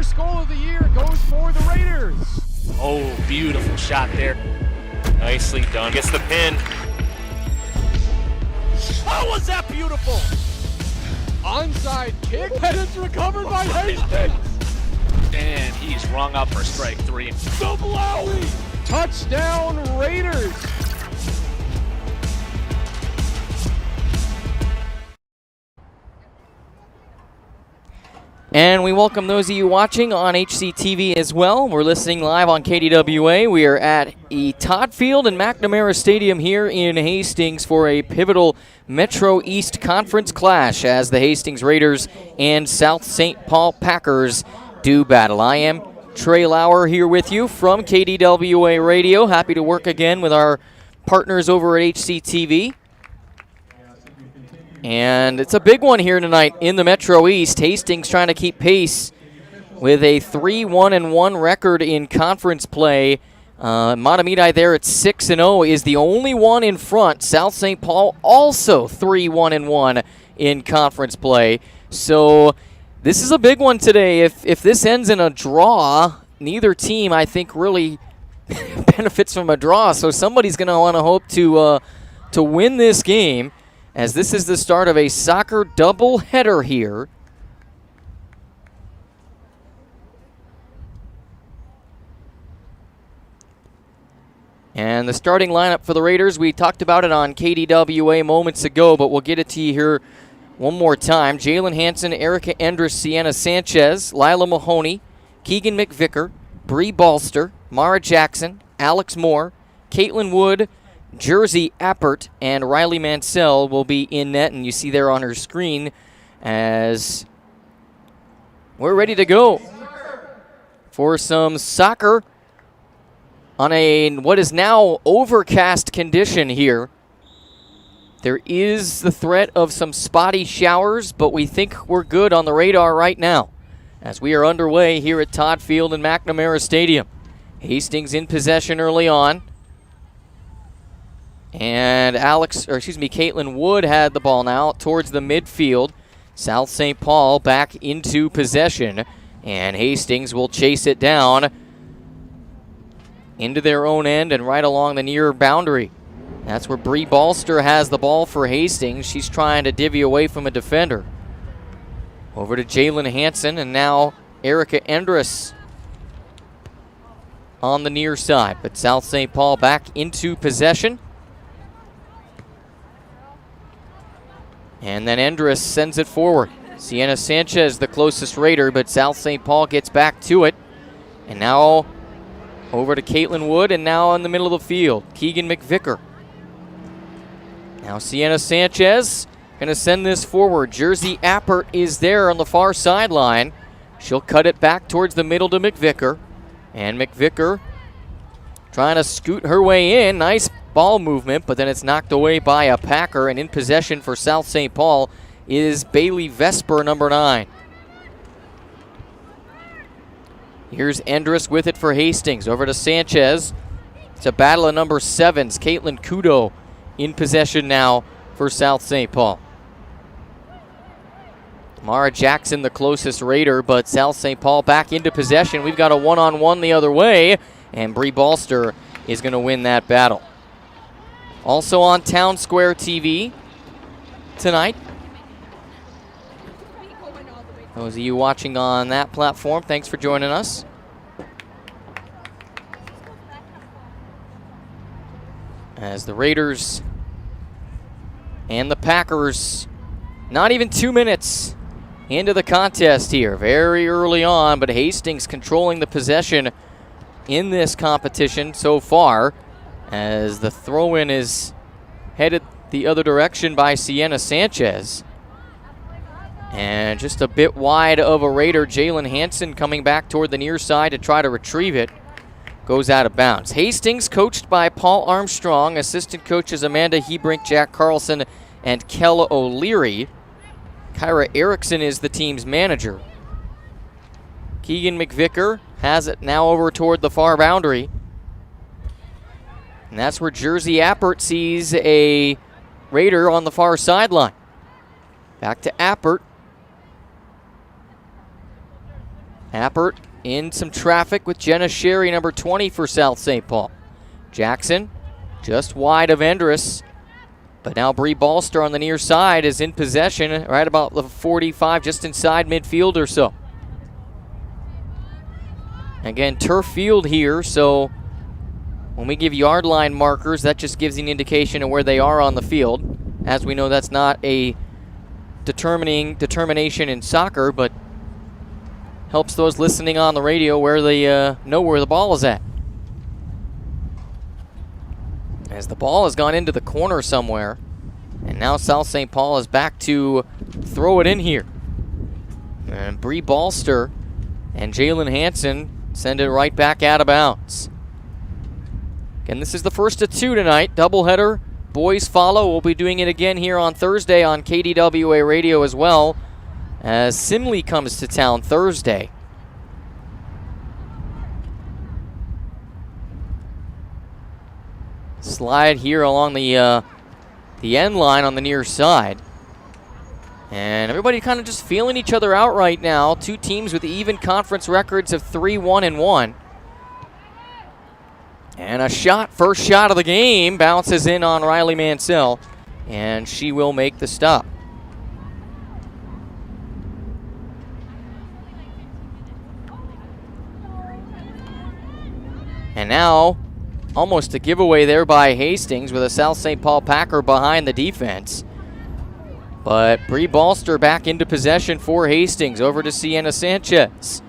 first goal of the year goes for the Raiders. Oh, beautiful shot there. Nicely done. Gets the pin. How was that beautiful? Onside kick, and it's recovered by Hastings. And he's rung up for strike 3. Double alley. Touchdown Raiders. And we welcome those of you watching on HCTV as well. We're listening live on KDWA. We are at Todd Field and McNamara Stadium here in Hastings for a pivotal Metro East Conference clash as the Hastings Raiders and South St. Paul Packers do battle. I am Trey Lauer here with you from KDWA Radio. Happy to work again with our partners over at HCTV. And it's a big one here tonight in the Metro East. Hastings trying to keep pace with a 3-1-1 record in conference play. Matamidi there at 6-0 is the only one in front. South St. Paul also 3-1-1 in conference play. So this is a big one today. If this ends in a draw, neither team I think really benefits from a draw. So somebody's going to want to hope to win this game, as this is the start of a soccer doubleheader here. And the starting lineup for the Raiders, we talked about it on KDWA moments ago, but we'll get it to you here one more time. Jalen Hanson, Erica Endres, Sienna Sanchez, Lila Mahoney, Keegan McVicker, Bree Balster, Mara Jackson, Alex Moore, Caitlin Wood, Jersey Appert, and Riley Mansell will be in net, and you see there on her screen as we're ready to go for some soccer on what is now overcast condition here. There is the threat of some spotty showers, but we think we're good on the radar right now as we are underway here at Todd Field and McNamara Stadium. Hastings in possession early on. And Caitlin Wood had the ball now towards the midfield. South St. Paul back into possession, and Hastings will chase it down into their own end and right along the near boundary. That's where Bree Balster has the ball for Hastings. She's trying to divvy away from a defender. Over to Jalen Hanson, and now Erica Endres on the near side. But South St. Paul back into possession. And then Endres sends it forward. Sienna Sanchez, the closest Raider, but South St. Paul gets back to it. And now over to Caitlin Wood, and now in the middle of the field, Keegan McVicker. Now Sienna Sanchez going to send this forward. Jersey Appert is there on the far sideline. She'll cut it back towards the middle to McVicker. And McVicker trying to scoot her way in. Nice ball movement, but then it's knocked away by a Packer, and in possession for South St. Paul is Bailey Vesper, number 9. Here's Endres with it for Hastings. Over to Sanchez. It's a battle of number 7s. Caitlin Kudo in possession now for South St. Paul. Mara Jackson, the closest Raider, but South St. Paul back into possession. We've got a one-on-one the other way, and Bree Balster is going to win that battle. Also on Town Square TV tonight. Those of you watching on that platform, thanks for joining us. As the Raiders and the Packers, not even 2 minutes into the contest here. Very early on, but Hastings controlling the possession in this competition so far, as the throw-in is headed the other direction by Sienna Sanchez. And just a bit wide of a Raider. Jalen Hanson coming back toward the near side to try to retrieve it. Goes out of bounds. Hastings coached by Paul Armstrong. Assistant coaches Amanda Hebrink, Jack Carlson, and Kella O'Leary. Kyra Erickson is the team's manager. Keegan McVicker has it now over toward the far boundary. And that's where Jersey Appert sees a Raider on the far sideline. Back to Appert. Appert in some traffic with Jenna Sherry, number 20 for South St. Paul. Jackson just wide of Endress. But now Bree Balster on the near side is in possession right about the 45, just inside midfield or so. Again, turf field here, so when we give yard line markers, that just gives you an indication of where they are on the field. As we know, that's not a determination in soccer, but helps those listening on the radio where they know where the ball is at. As the ball has gone into the corner somewhere, and now South St. Paul is back to throw it in here. And Bree Balster and Jalen Hansen send it right back out of bounds. Again, this is the first of two tonight. Doubleheader, boys follow. We'll be doing it again here on Thursday on KDWA Radio as well, as Simley comes to town Thursday. Slide here along the end line on the near side. And everybody kind of just feeling each other out right now. Two teams with even conference records of 3-1-1. And a shot, first shot of the game, bounces in on Riley Mansell, and she will make the stop. And now, almost a giveaway there by Hastings with a South St. Paul Packer behind the defense. But Bree Balster back into possession for Hastings, over to Sienna Sanchez.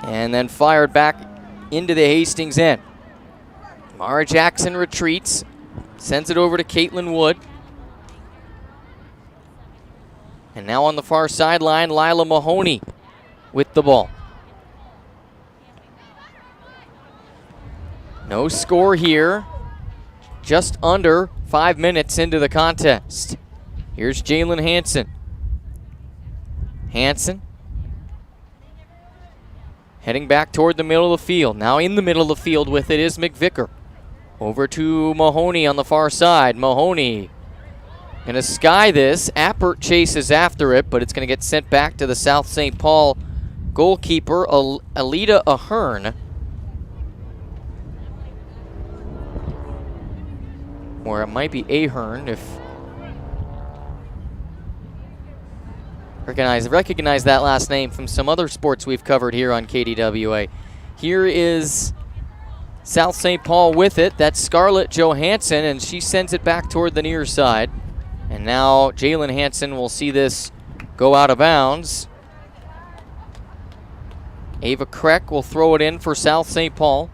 And then fired back into the Hastings end. Mara Jackson retreats, sends it over to Caitlin Wood. And now on the far sideline, Lila Mahoney with the ball. No score here, just under 5 minutes into the contest. Here's Jalen Hansen. Hansen heading back toward the middle of the field. Now in the middle of the field with it is McVicker. Over to Mahoney on the far side. Mahoney gonna sky this. Appert chases after it, but it's gonna get sent back to the South St. Paul goalkeeper, Alita Ahern. Or it might be Ahern if recognize that last name from some other sports we've covered here on KDWA. Here is South St. Paul with it. That's Scarlett Johansson, and she sends it back toward the near side. And now Jalen Hansen will see this go out of bounds. Ava Kreck will throw it in for South St. Paul.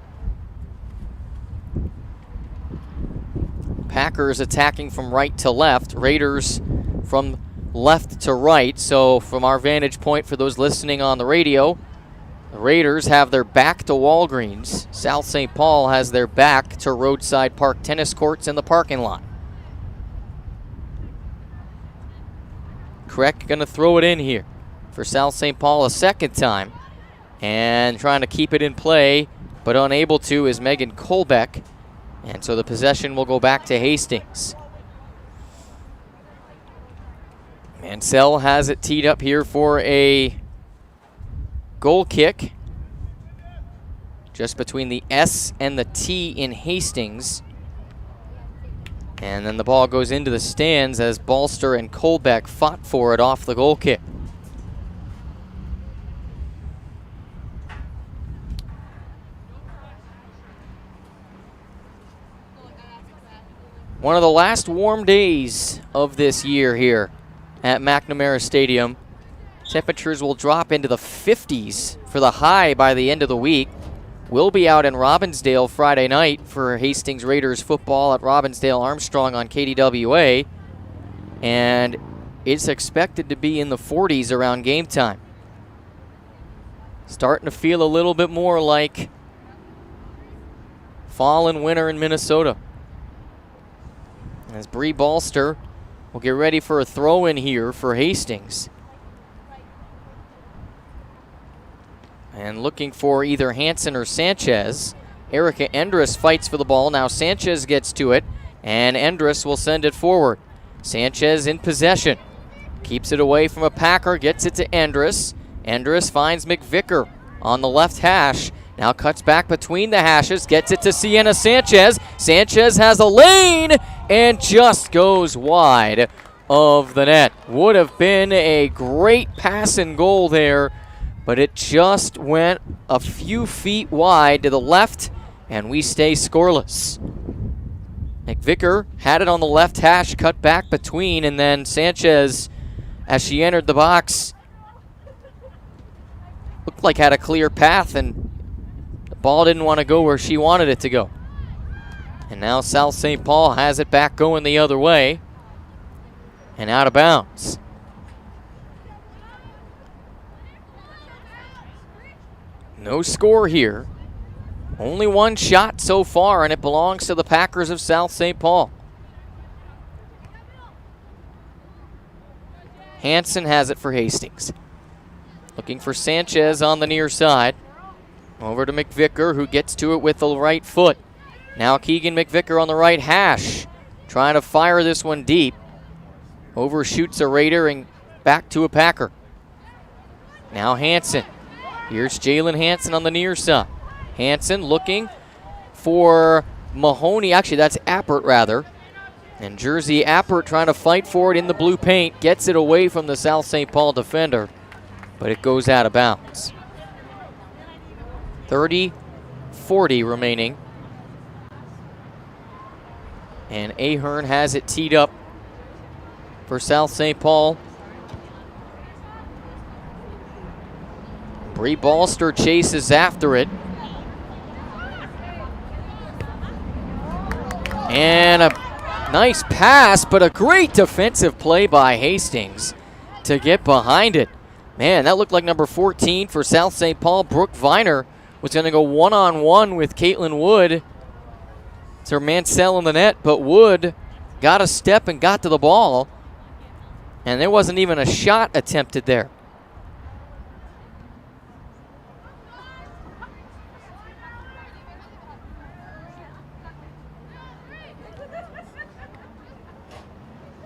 Packers attacking from right to left. Raiders from left to right. So from our vantage point for those listening on the radio, the Raiders have their back to Walgreens. South St. Paul has their back to Roadside Park tennis courts and the parking lot. Kreck going to throw it in here for South St. Paul a second time. And trying to keep it in play, but unable to, is Megan Kolbeck. And so the possession will go back to Hastings. Mansell has it teed up here for a goal kick. Just between the S and the T in Hastings. And then the ball goes into the stands as Balster and Kolbeck fought for it off the goal kick. One of the last warm days of this year here at McNamara Stadium. Temperatures will drop into the 50s for the high by the end of the week. We'll be out in Robbinsdale Friday night for Hastings Raiders football at Robbinsdale Armstrong on KDWA. And it's expected to be in the 40s around game time. Starting to feel a little bit more like fall and winter in Minnesota. As Bree Balster will get ready for a throw in here for Hastings. And looking for either Hansen or Sanchez. Erica Endress fights for the ball. Now Sanchez gets to it, and Endress will send it forward. Sanchez in possession. Keeps it away from a Packer, gets it to Endress. Andrus finds McVicker on the left hash. Now cuts back between the hashes, gets it to Sienna Sanchez. Sanchez has a lane and just goes wide of the net. Would have been a great pass and goal there, but it just went a few feet wide to the left, and we stay scoreless. McVicker had it on the left hash, cut back between, and then Sanchez, as she entered the box, looked like had a clear path, and the ball didn't want to go where she wanted it to go. And now South St. Paul has it back going the other way and out of bounds. No score here. Only one shot so far, and it belongs to the Packers of South St. Paul. Hansen has it for Hastings. Looking for Sanchez on the near side. Over to McVicker, who gets to it with the right foot. Now Keegan McVicker on the right hash, trying to fire this one deep. Overshoots a Raider and back to a Packer. Now Hansen. Here's Jalen Hansen on the near side. Hansen looking for Mahoney. Actually, that's Appert, rather. And Jersey Appert trying to fight for it in the blue paint. Gets it away from the South St. Paul defender, but it goes out of bounds. 30-40 remaining. And Ahern has it teed up for South St. Paul. Bree Balster chases after it. And a nice pass, but a great defensive play by Hastings to get behind it. Man, that looked like number 14 for South St. Paul. Brooke Viner was going to go one-on-one with Caitlin Wood. It's her Mansell in the net, but Wood got a step and got to the ball. And there wasn't even a shot attempted there.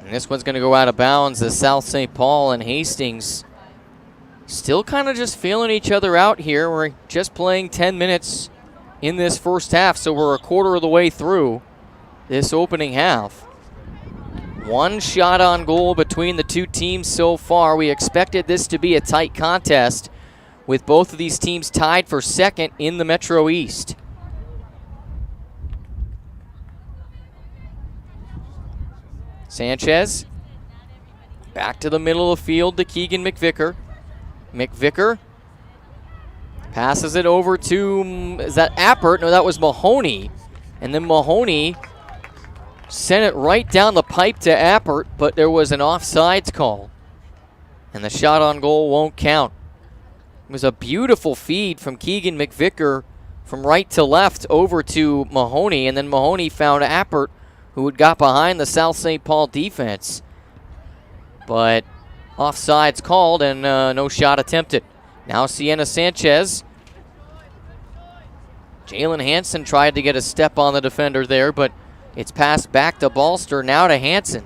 And this one's going to go out of bounds as South St. Paul and Hastings still kind of just feeling each other out here. We're just playing 10 minutes in this first half, so we're a quarter of the way through this opening half. One shot on goal between the two teams so far. We expected this to be a tight contest with both of these teams tied for second in the Metro East. Sanchez back to the middle of the field to Keegan McVicker. McVicker passes it over to, is that Appert? No, that was Mahoney. And then Mahoney sent it right down the pipe to Appert, but there was an offsides call. And the shot on goal won't count. It was a beautiful feed from Keegan McVicker from right to left over to Mahoney, and then Mahoney found Appert, who had got behind the South St. Paul defense. But offsides called and no shot attempted. Now Sienna Sanchez. Jalen Hansen tried to get a step on the defender there, but it's passed back to Balster, now to Hansen.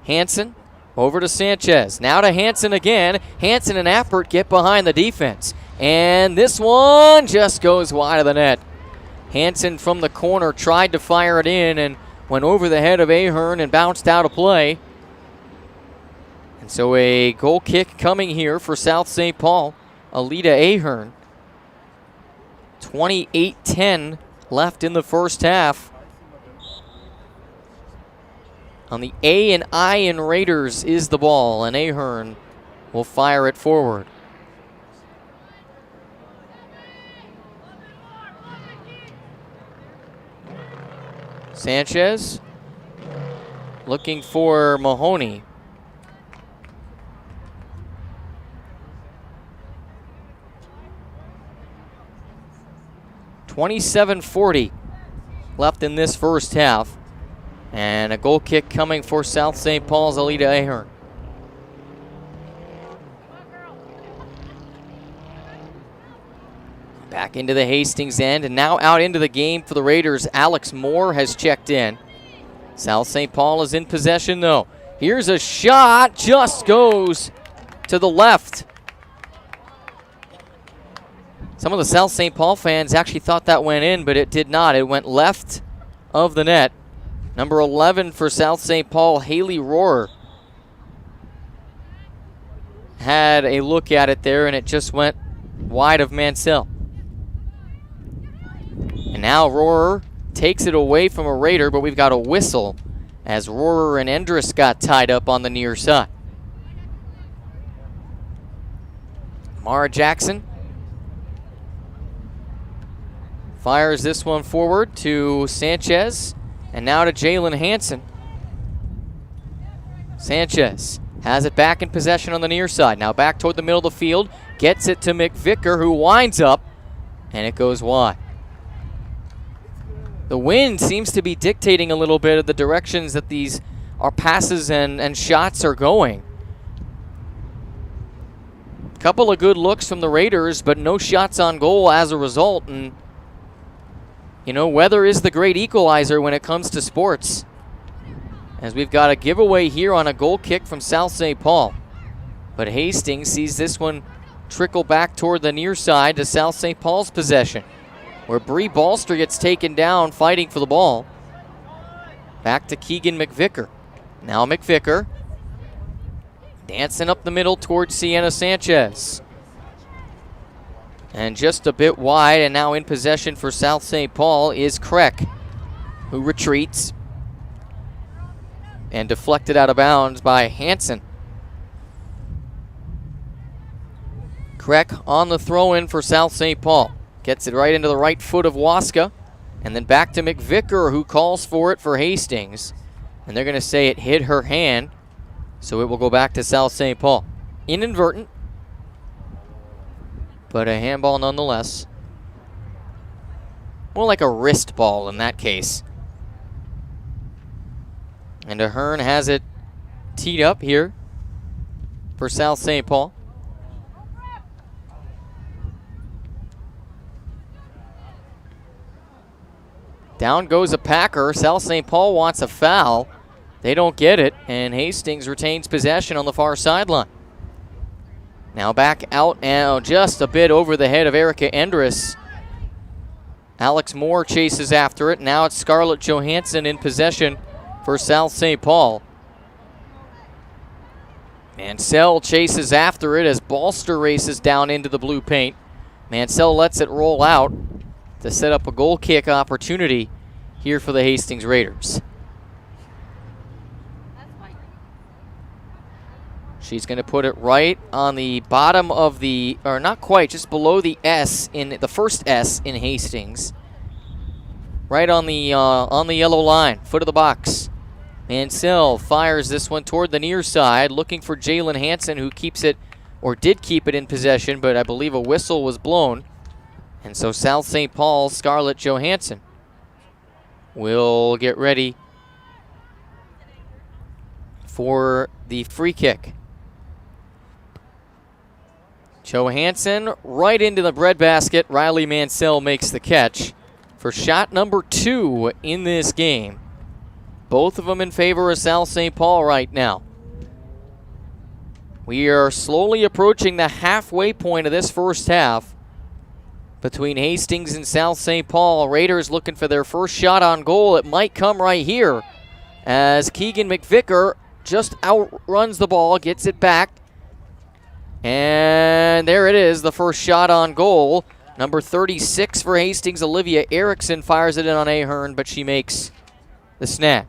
Hansen over to Sanchez, now to Hansen again. Hansen and Appert get behind the defense. And this one just goes wide of the net. Hansen from the corner tried to fire it in and went over the head of Ahern and bounced out of play. And so a goal kick coming here for South St. Paul. Alita Ahern. 28-10 left in the first half. On the A and I in Raiders is the ball, and Ahern will fire it forward. Sanchez looking for Mahoney. .27:40 left in this first half. And a goal kick coming for South St. Paul's Alita Ahern. Back into the Hastings end, and now out into the game for the Raiders. Alex Moore has checked in. South St. Paul is in possession, though. Here's a shot, just goes to the left Some of the South St. Paul fans actually thought that went in, but it did not. It went left of the net. Number 11 for South St. Paul, Haley Rohrer, had a look at it there, and it just went wide of Mansell. And now Rohrer takes it away from a Raider, but we've got a whistle as Rohrer and Endress got tied up on the near side. Mara Jackson fires this one forward to Sanchez, and now to Jalen Hansen. Sanchez has it back in possession on the near side. Now back toward the middle of the field. Gets it to McVicker, who winds up, and it goes wide. The wind seems to be dictating a little bit of the directions that these our passes and shots are going. Couple of good looks from the Raiders, but no shots on goal as a result. And, you know, weather is the great equalizer when it comes to sports, as we've got a giveaway here on a goal kick from South St. Paul. But Hastings sees this one trickle back toward the near side to South St. Paul's possession, where Bree Balster gets taken down fighting for the ball. Back to Keegan McVicker. Now McVicker dancing up the middle towards Sienna Sanchez. And just a bit wide, and now in possession for South St. Paul is Kreck, who retreats and deflected out of bounds by Hansen. Kreck on the throw-in for South St. Paul. Gets it right into the right foot of Waska, and then back to McVicker, who calls for it for Hastings. And they're going to say it hit her hand, so it will go back to South St. Paul. Inadvertent, but a handball nonetheless. More like a wrist ball in that case. And Ahern has it teed up here for South St. Paul. Down goes a Packer. South St. Paul wants a foul. They don't get it, and Hastings retains possession on the far sideline. Now back out, and just a bit over the head of Erica Endress. Alex Moore chases after it. Now it's Scarlett Johansson in possession for South St. Paul. Mansell chases after it as Balster races down into the blue paint. Mansell lets it roll out to set up a goal kick opportunity here for the Hastings Raiders. She's going to put it right on the bottom of the, or not quite, just below the S, in the first S in Hastings. Right on the yellow line, foot of the box. Mansell fires this one toward the near side, looking for Jalen Hansen, who keeps it, or did keep it in possession, but I believe a whistle was blown. And so South St. Paul's Scarlett Johansson will get ready for the free kick. Johansson right into the breadbasket. Riley Mansell makes the catch for shot number 2 in this game. Both of them in favor of South St. Paul right now. We are slowly approaching the halfway point of this first half between Hastings and South St. Paul. Raiders looking for their first shot on goal. It might come right here as Keegan McVicker just outruns the ball, gets it back. And there it is, the first shot on goal. Number 36 for Hastings, Olivia Erickson, fires it in on Ahern, but she makes the snap.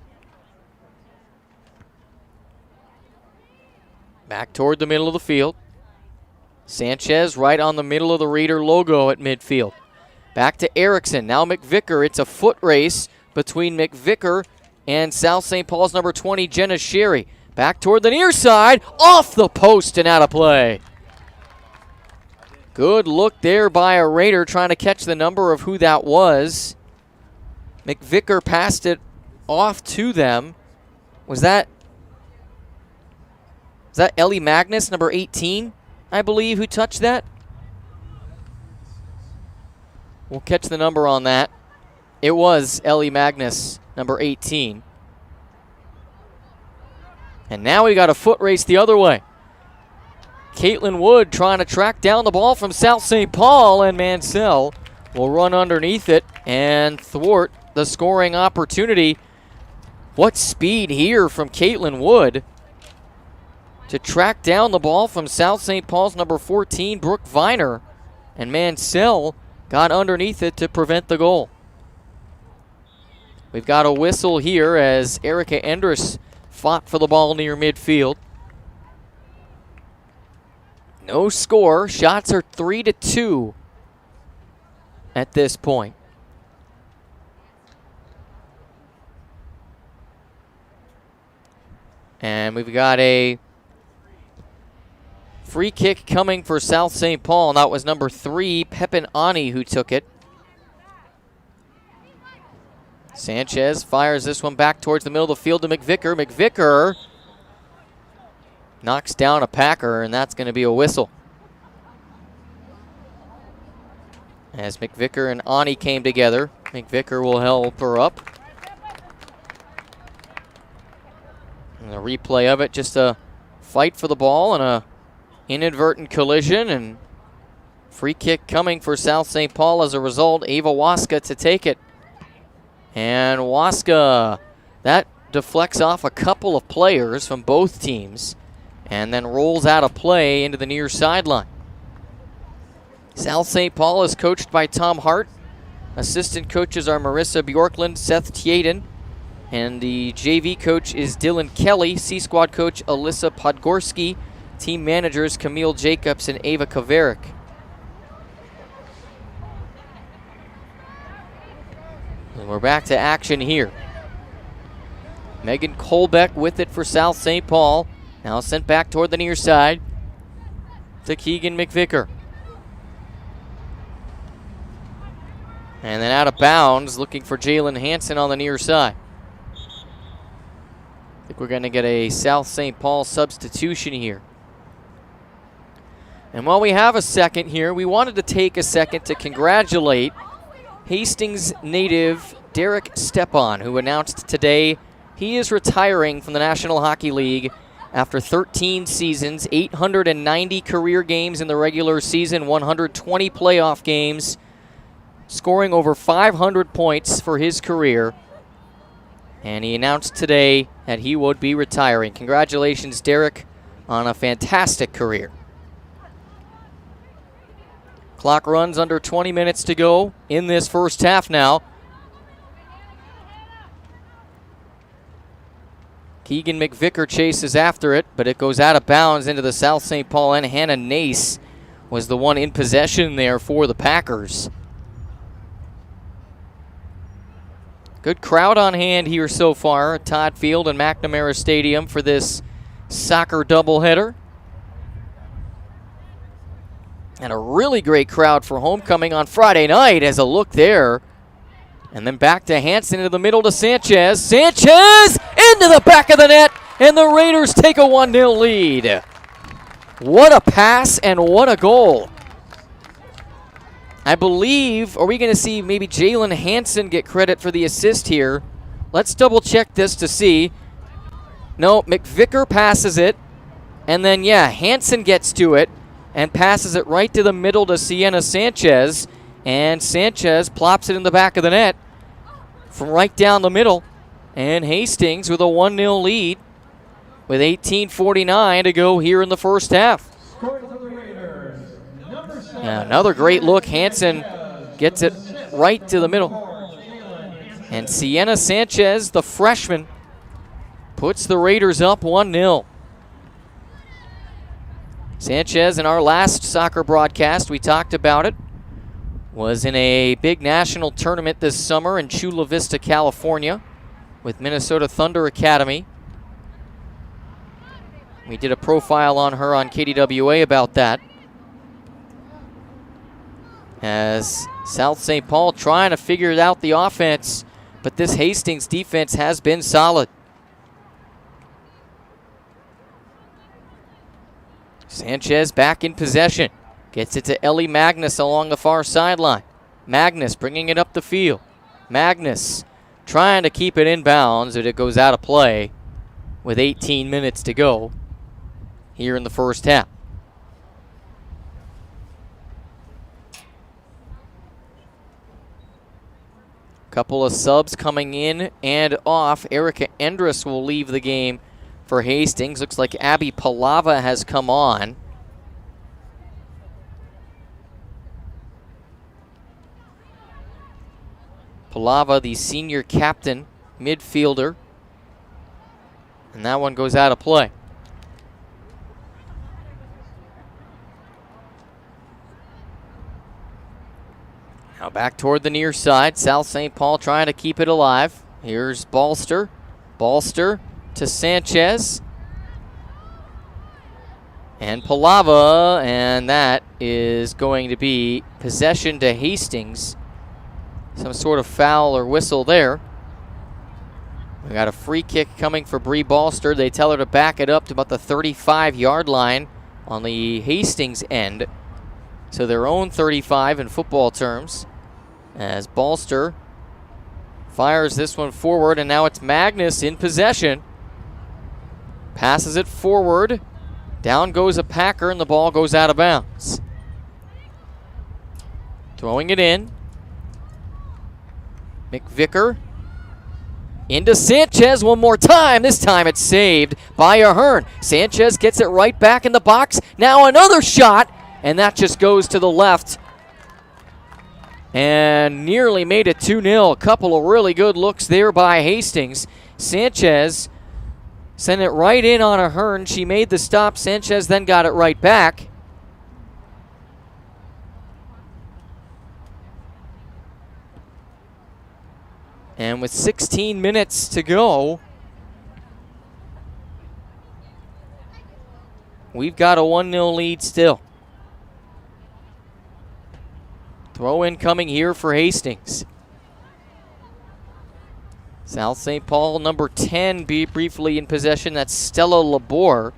Back toward the middle of the field. Sanchez right on the middle of the Raider logo at midfield. Back to Erickson. Now McVicker. It's a foot race between McVicker and South St. Paul's number 20, Jenna Sherry. Back toward the near side. Off the post and out of play. Good look there by a Raider trying to catch the number of who that was. McVicker passed it off to them. Was that Ellie Magnus, number 18, I believe, who touched that? We'll catch the number on that. It was Ellie Magnus, number 18. And now we got a foot race the other way. Caitlin Wood trying to track down the ball from South St. Paul, and Mansell will run underneath it and thwart the scoring opportunity. What speed here from Caitlin Wood to track down the ball from South St. Paul's number 14, Brooke Viner, and Mansell got underneath it to prevent the goal. We've got a whistle here as Erica Endress fought for the ball near midfield. No score. Shots are 3-2 at this point. And we've got a free kick coming for South St. Paul, and that was number 3, Pepin Ani, who took it. Sanchez fires this one back towards the middle of the field to McVicker. McVicker knocks down a Packer, and that's going to be a whistle. As McVicker and Ani came together, McVicker will help her up. And the replay of it, just a fight for the ball and a inadvertent collision, and free kick coming for South St. Paul as a result. Ava Waska to take it. And Waska, that deflects off a couple of players from both teams and then rolls out of play into the near sideline. South St. Paul is coached by Tom Hart. Assistant coaches are Marissa Bjorklund, Seth Tjaden, and the JV coach is Dylan Kelly. C-Squad coach Alyssa Podgorski. Team managers Camille Jacobs and Ava Kaverick. And we're back to action here. Megan Colbeck with it for South St. Paul. Now sent back toward the near side to Keegan McVicker. And then out of bounds, looking for Jalen Hansen on the near side. I think we're going to get a South St. Paul substitution here. And while we have a second here, we wanted to take a second to congratulate Hastings native Derek Stepan, who announced today he is retiring from the National Hockey League after 13 seasons, 890 career games in the regular season, 120 playoff games, scoring over 500 points for his career. And he announced today that he would be retiring. Congratulations, Derek, on a fantastic career. Clock runs under 20 minutes to go in this first half now. Keegan McVicker chases after it, but it goes out of bounds into the South St. Paul end. Hannah Nace was the one in possession there for the Packers. Good crowd on hand here so far at Todd Field and McNamara Stadium for this soccer doubleheader. And a really great crowd for homecoming on Friday night as a look there. And then back to Hansen into the middle to Sanchez. Sanchez into the back of the net, and the Raiders take a 1-0 lead. What a pass and what a goal. I believe, are we going to see maybe Jalen Hansen get credit for the assist here? Let's double check this to see. No, McVicker passes it, and then, yeah, Hansen gets to it and passes it right to the middle to Sienna Sanchez, and Sanchez plops it in the back of the net from right down the middle, and Hastings with a 1-0 lead with 18:49 to go here in the first half. Yeah, another great look. Hansen gets it right to the middle. And Sienna Sanchez, the freshman, puts the Raiders up 1-0. Sanchez, in our last soccer broadcast, we talked about it, was in a big national tournament this summer in Chula Vista, California, with Minnesota Thunder Academy. We did a profile on her on KDWA about that. As South St. Paul trying to figure out the offense, but this Hastings defense has been solid. Sanchez back in possession. Gets it to Ellie Magnus along the far sideline. Magnus bringing it up the field. Magnus trying to keep it in bounds, but it goes out of play with 18 minutes to go here in the first half. Couple of subs coming in and off. Erica Endress will leave the game for Hastings. Looks like Abby Palava has come on. Palava, the senior captain, midfielder. And that one goes out of play. Now back toward the near side. South St. Paul trying to keep it alive. Here's Balster. Balster to Sanchez. And Palava, and that is going to be possession to Hastings. Some sort of foul or whistle there. We got a free kick coming for Bree Balster. They tell her to back it up to about the 35-yard line on the Hastings end. So their own 35 in football terms. As Balster fires this one forward, and now it's Magnus in possession. Passes it forward. Down goes a Packer, and the ball goes out of bounds. Throwing it in. McVicker into Sanchez one more time. This time it's saved by Ahern. Sanchez gets it right back in the box. Now another shot, and that just goes to the left. And nearly made it 2-0. A couple of really good looks there by Hastings. Sanchez sent it right in on Ahern. She made the stop. Sanchez then got it right back. And with 16 minutes to go, we've got a 1-0 lead still. Throw in coming here for Hastings. South St. Paul, number 10, be briefly in possession. That's Stella Labor,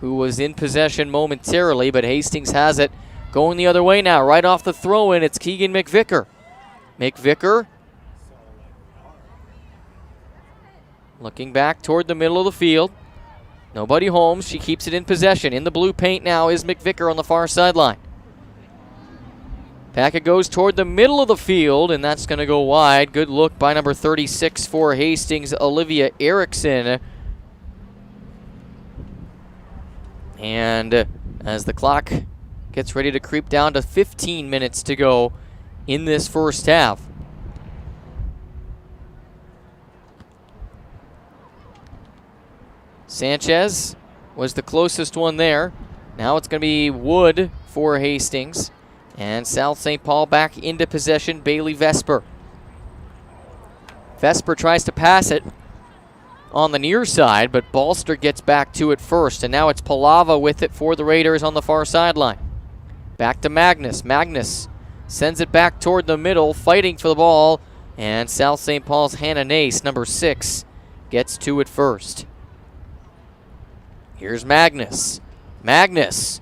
who was in possession momentarily, but Hastings has it going the other way now. Right off the throw-in, it's Keegan McVicker. McVicker looking back toward the middle of the field. Nobody home. She keeps it in possession. In the blue paint now is McVicker on the far sideline. Packet goes toward the middle of the field, and that's going to go wide. Good look by number 36 for Hastings, Olivia Erickson. And as the clock gets ready to creep down to 15 minutes to go in this first half. Sanchez was the closest one there. Now it's going to be Wood for Hastings. And South St. Paul back into possession. Bailey Vesper. Vesper tries to pass it on the near side, but Balster gets back to it first. And now it's Palava with it for the Raiders on the far sideline. Back to Magnus. Magnus sends it back toward the middle, fighting for the ball. And South St. Paul's Hannah Nace, number 6, gets to it first. Here's Magnus. Magnus.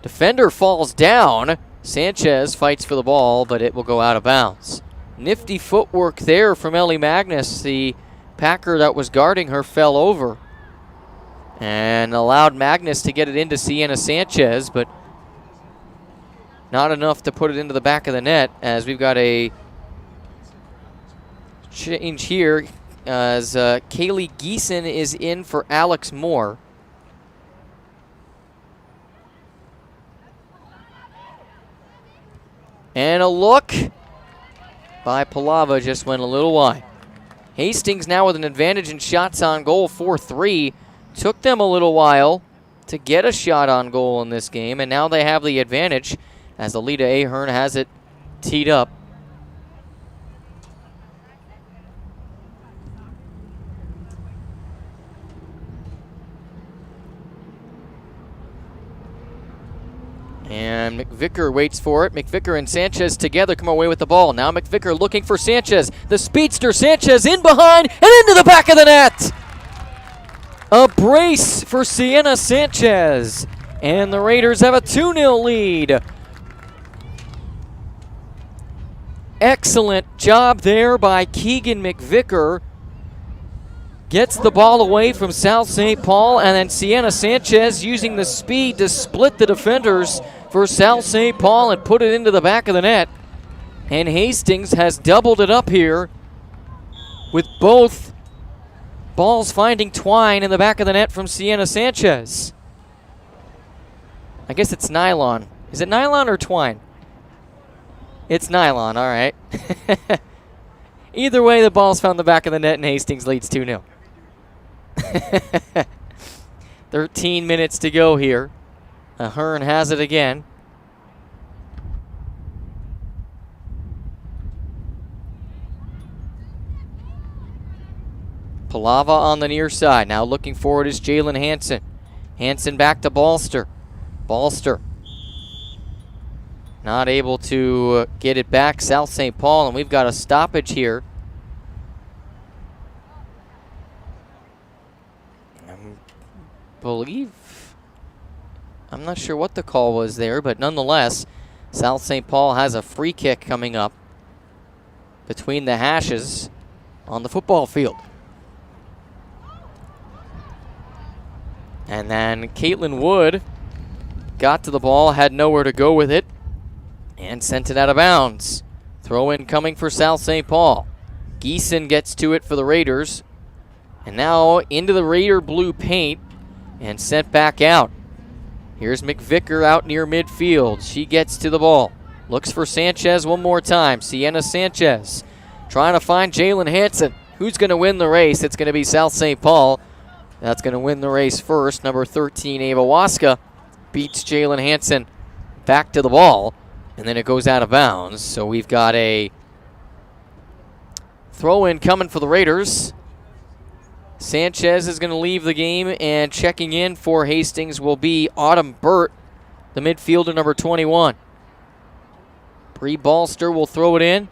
Defender falls down. Sanchez fights for the ball, but it will go out of bounds. Nifty footwork there from Ellie Magnus. The Packer that was guarding her fell over and allowed Magnus to get it into Sienna Sanchez, but not enough to put it into the back of the net, as we've got a change here as Kaylee Geeson is in for Alex Moore. And a look by Palava just went a little wide. Hastings now with an advantage in shots on goal, 4-3. Took them a little while to get a shot on goal in this game, and now they have the advantage as Alita Ahern has it teed up. And McVicker waits for it. McVicker and Sanchez together come away with the ball. Now McVicker looking for Sanchez. The speedster Sanchez in behind and into the back of the net. A brace for Sienna Sanchez. And the Raiders have a 2-0 lead. Excellent job there by Keegan McVicker. Gets the ball away from South St. Paul, and then Sienna Sanchez using the speed to split the defenders for South St. Paul and put it into the back of the net. And Hastings has doubled it up here with both balls finding twine in the back of the net from Sienna Sanchez. I guess it's nylon. Is it nylon or twine? It's nylon, all right. Either way, the ball's found the back of the net and Hastings leads 2-0. 13 minutes to go here. Ahern has it again. Palava on the near side. Now looking forward is Jalen Hansen. Hansen back to Balster. Balster not able to get it back. South St. Paul, and we've got a stoppage here. I'm not sure what the call was there, but nonetheless, South St. Paul has a free kick coming up between the hashes on the football field. And then Caitlin Wood got to the ball, had nowhere to go with it, and sent it out of bounds. Throw in coming for South St. Paul. Geeson gets to it for the Raiders. And now into the Raider blue paint and sent back out. Here's McVicker out near midfield. She gets to the ball. Looks for Sanchez one more time. Sienna Sanchez trying to find Jalen Hansen. Who's going to win the race? It's going to be South St. Paul. That's going to win the race first. Number 13, Ava Waska, beats Jalen Hansen back to the ball, and then it goes out of bounds. So we've got a throw-in coming for the Raiders. Sanchez is going to leave the game, and checking in for Hastings will be Autumn Burt, the midfielder, number 21. Bree Balster will throw it in.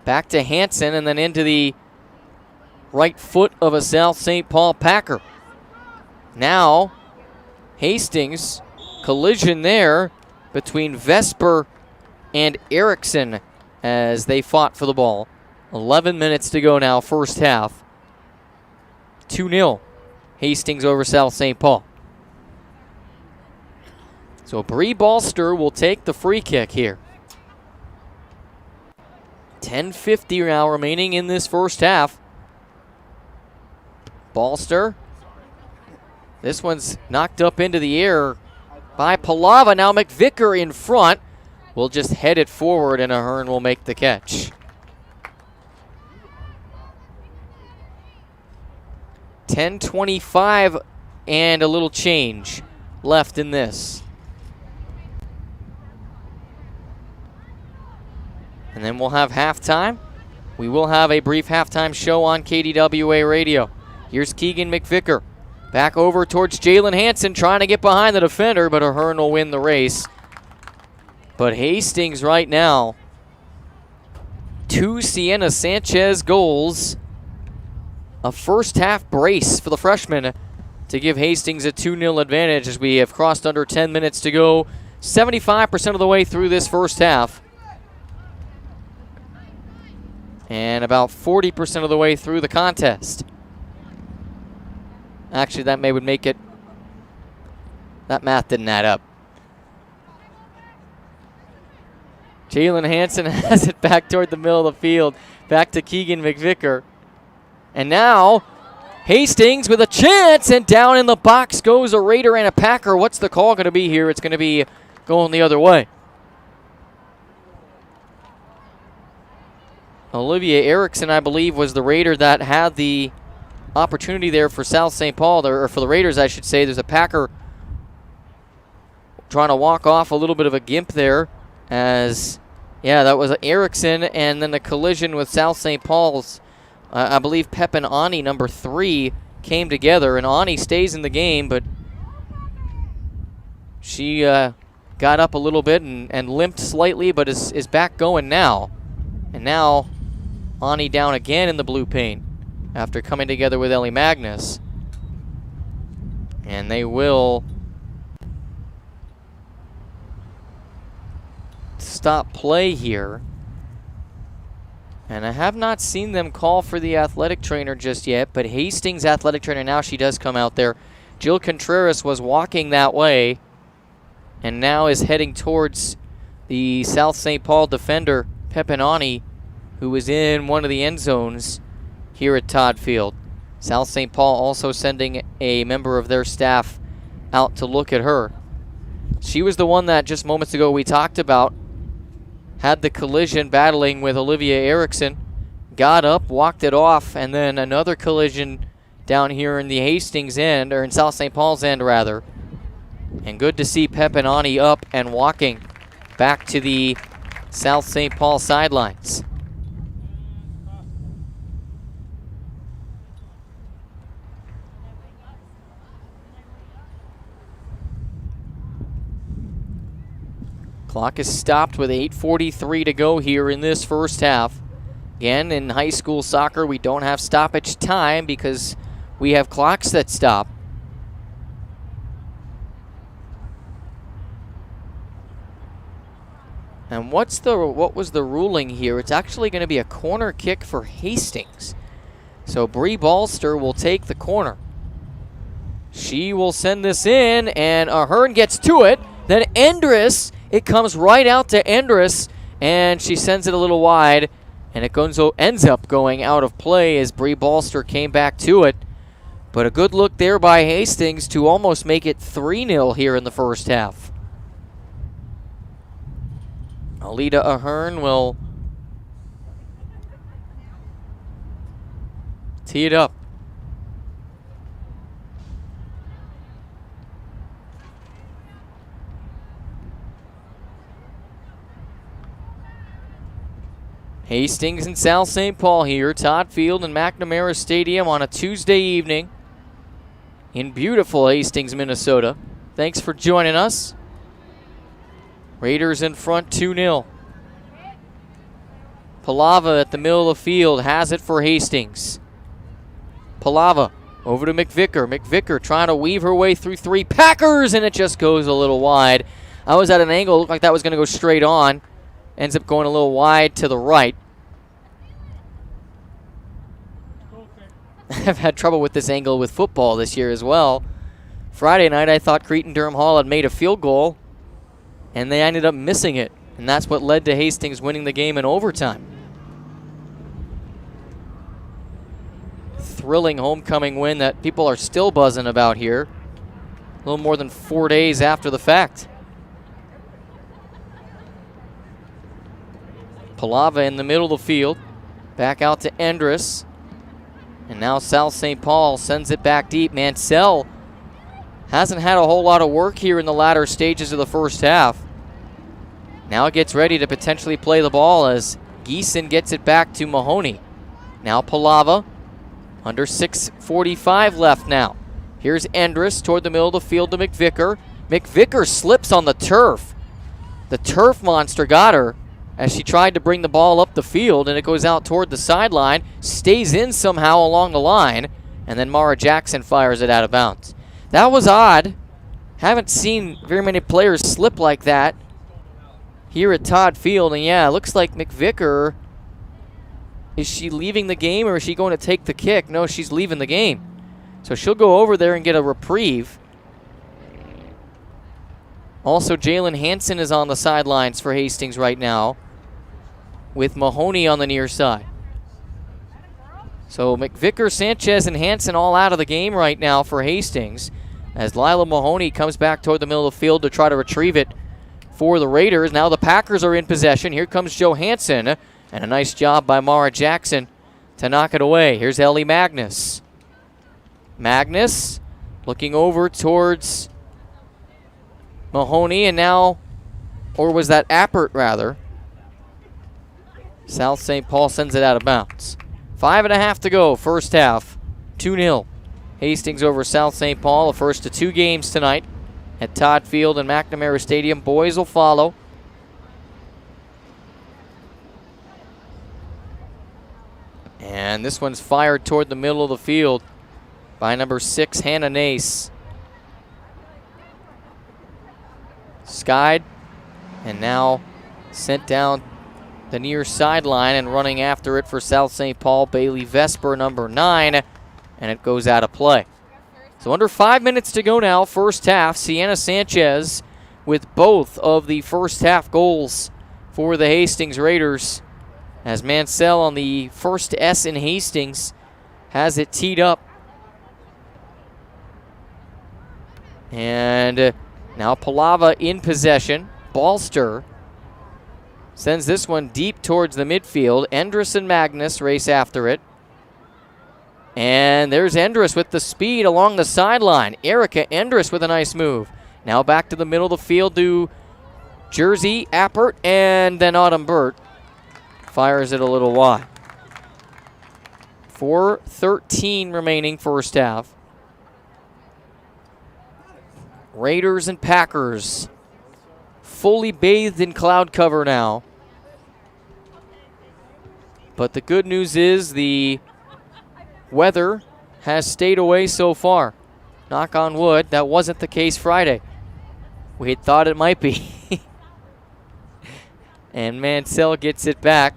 Back to Hansen, and then into the right foot of a South St. Paul Packer. Now, Hastings, collision there between Vesper and Erickson as they fought for the ball. 11 minutes to go now, first half. 2-0, Hastings over South St. Paul. So Bree Balster will take the free kick here. 10:50 now remaining in this first half. Balster. This one's knocked up into the air by Palava. Now McVicker in front. We'll just head it forward, and Ahern will make the catch. 10:25 and a little change left in this. And then we'll have halftime. We will have a brief halftime show on KDWA Radio. Here's Keegan McVicker. Back over towards Jalen Hansen, trying to get behind the defender, but Ahern will win the race. But Hastings right now, 2 Sienna Sanchez goals. A first half brace for the freshman to give Hastings a 2-0 advantage as we have crossed under 10 minutes to go. 75% of the way through this first half. And about 40% of the way through the contest. Actually, that would make it, that math didn't add up. Jalen Hansen has it back toward the middle of the field. Back to Keegan McVicker. And now, Hastings with a chance, and down in the box goes a Raider and a Packer. What's the call going to be here? It's going to be going the other way. Olivia Erickson, I believe, was the Raider that had the opportunity there for South St. Paul, or for the Raiders, I should say. There's a Packer trying to walk off, a little bit of a gimp there, as, yeah, that was Erickson, and then the collision with South St. Paul's, I believe Pep and Ani, number 3, came together, and Ani stays in the game, but she got up a little bit and limped slightly, but is back going now. And now Ani down again in the blue paint after coming together with Ellie Magnus. And they will stop play here. And I have not seen them call for the athletic trainer just yet, but Hastings athletic trainer, now she does come out there. Jill Contreras was walking that way and now is heading towards the South St. Paul defender, Pepinani, who was in one of the end zones here at Todd Field. South St. Paul also sending a member of their staff out to look at her. She was the one that just moments ago we talked about, had the collision battling with Olivia Erickson, got up, walked it off, and then another collision down here in the Hastings end, or in South St. Paul's end rather. And good to see Pepinani up and walking back to the South St. Paul sidelines. Clock is stopped with 8:43 to go here in this first half. Again, in high school soccer, we don't have stoppage time because we have clocks that stop. And what was the ruling here? It's actually going to be a corner kick for Hastings. So Bree Balster will take the corner. She will send this in, and Ahern gets to it. Then Endress, it comes right out to Endress, and she sends it a little wide, and it ends up going out of play as Bree Balster came back to it. But a good look there by Hastings to almost make it 3-0 here in the first half. Alida Ahern will tee it up. Hastings and South St. Paul here, Todd Field and McNamara Stadium on a Tuesday evening in beautiful Hastings, Minnesota. Thanks for joining us. Raiders in front 2-0. Palava at the middle of the field has it for Hastings. Palava over to McVicker. McVicker trying to weave her way through three Packers, and it just goes a little wide. I was at an angle, looked like that was going to go straight on. Ends up going a little wide to the right. I've had trouble with this angle with football this year as well. Friday night, I thought Cretin-Durham Hall had made a field goal, and they ended up missing it. And that's what led to Hastings winning the game in overtime. Thrilling homecoming win that people are still buzzing about here. A little more than 4 days after the fact. Palava in the middle of the field. Back out to Endress. And now South St. Paul sends it back deep. Mansell hasn't had a whole lot of work here in the latter stages of the first half. Now it gets ready to potentially play the ball as Geeson gets it back to Mahoney. Now Palava, under 6:45 left now. Here's Endress toward the middle of the field to McVicker. McVicker slips on the turf. The turf monster got her as she tried to bring the ball up the field, and it goes out toward the sideline, stays in somehow along the line, and then Mara Jackson fires it out of bounds. That was odd. Haven't seen very many players slip like that here at Todd Field, and yeah, it looks like McVicker, is she leaving the game or is she going to take the kick? No, she's leaving the game. So she'll go over there and get a reprieve. Also, Jalen Hansen is on the sidelines for Hastings right now, with Mahoney on the near side. So McVicker, Sanchez, and Hansen all out of the game right now for Hastings, as Lila Mahoney comes back toward the middle of the field to try to retrieve it for the Raiders. Now the Packers are in possession. Here comes Joe Hansen, and a nice job by Mara Jackson to knock it away. Here's Ellie Magnus. Magnus looking over towards Mahoney, and now, or was that Appert rather? South St. Paul sends it out of bounds. 5.5 to go, first half. 2-0. Hastings over South St. Paul, the first of 2 games tonight at Todd Field and McNamara Stadium. Boys will follow. And this one's fired toward the middle of the field by number 6, Hannah Nace. Skied, and now sent down the near sideline, and running after it for South St. Paul, Bailey Vesper, number 9, and it goes out of play. So under 5 minutes to go now, first half. Sienna Sanchez with both of the first half goals for the Hastings Raiders, as Mansell on the first S in Hastings has it teed up. And now Palava in possession. Ballster sends this one deep towards the midfield. Endress and Magnus race after it. And there's Endress with the speed along the sideline. Erica Endress with a nice move. Now back to the middle of the field to Jersey, Appert, and then Autumn Burt fires it a little wide. 4:13 remaining first half. Raiders and Packers fully bathed in cloud cover now. But the good news is the weather has stayed away so far. Knock on wood, that wasn't the case Friday. We had thought it might be. And Mansell gets it back.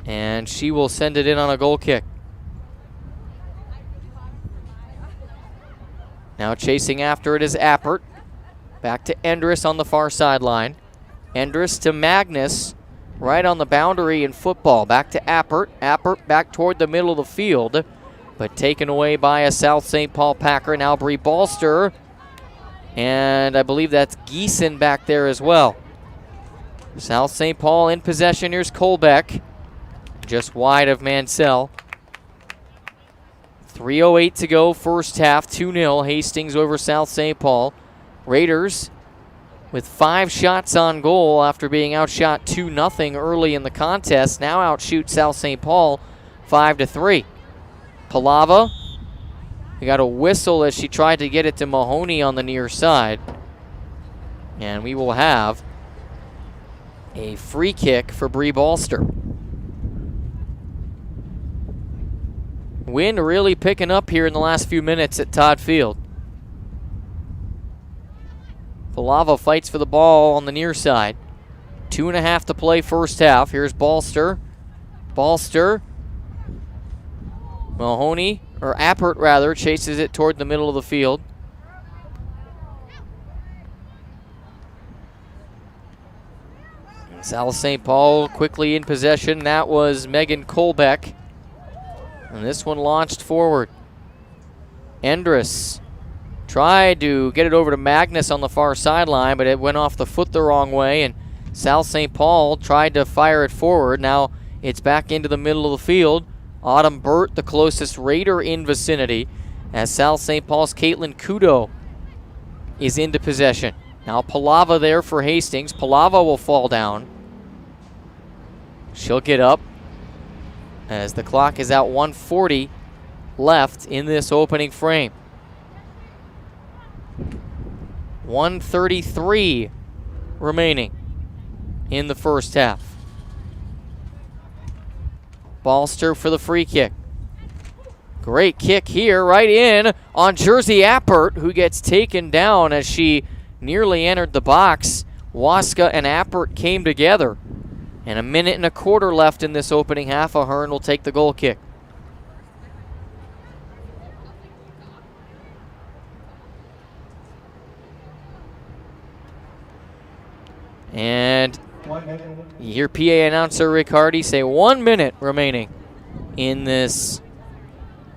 And she will send it in on a goal kick. Now chasing after it is Appert. Back to Endress on the far sideline. Endress to Magnus, right on the boundary in football. Back to Appert. Appert back toward the middle of the field, but taken away by a South St. Paul Packer. Now Bree Ballster, and I believe that's Geeson back there as well. South St. Paul in possession. Here's Colbeck, just wide of Mansell. 3:08 to go, first half, 2-0, Hastings over South St. Paul. Raiders with 5 shots on goal after being outshot 2-0 early in the contest. Now outshoot South St. Paul 5-3. Palava, we got a whistle as she tried to get it to Mahoney on the near side. And we will have a free kick for Bree Ballster. Wind really picking up here in the last few minutes at Todd Field. Palava fights for the ball on the near side. 2.5 to play first half. Here's Ballster. Ballster. Mahoney, or Appert rather, chases it toward the middle of the field. South St. Paul quickly in possession. That was Megan Colbeck. And this one launched forward. Endress tried to get it over to Magnus on the far sideline, but it went off the foot the wrong way, and South St. Paul tried to fire it forward. Now it's back into the middle of the field. Autumn Burt, the closest Raider in vicinity, as South St. Paul's Caitlin Kudo is into possession. Now Palava there for Hastings. Palava will fall down. She'll get up as the clock is out. 1:40 left in this opening frame. 1:33 remaining in the first half. Ballster for the free kick. Great kick here, right in on Jersey Appert, who gets taken down as she nearly entered the box. Waska and Appert came together. And 1.25 left in this opening half. Ahern will take the goal kick. And you hear PA announcer Rick Hardy say 1 minute remaining in this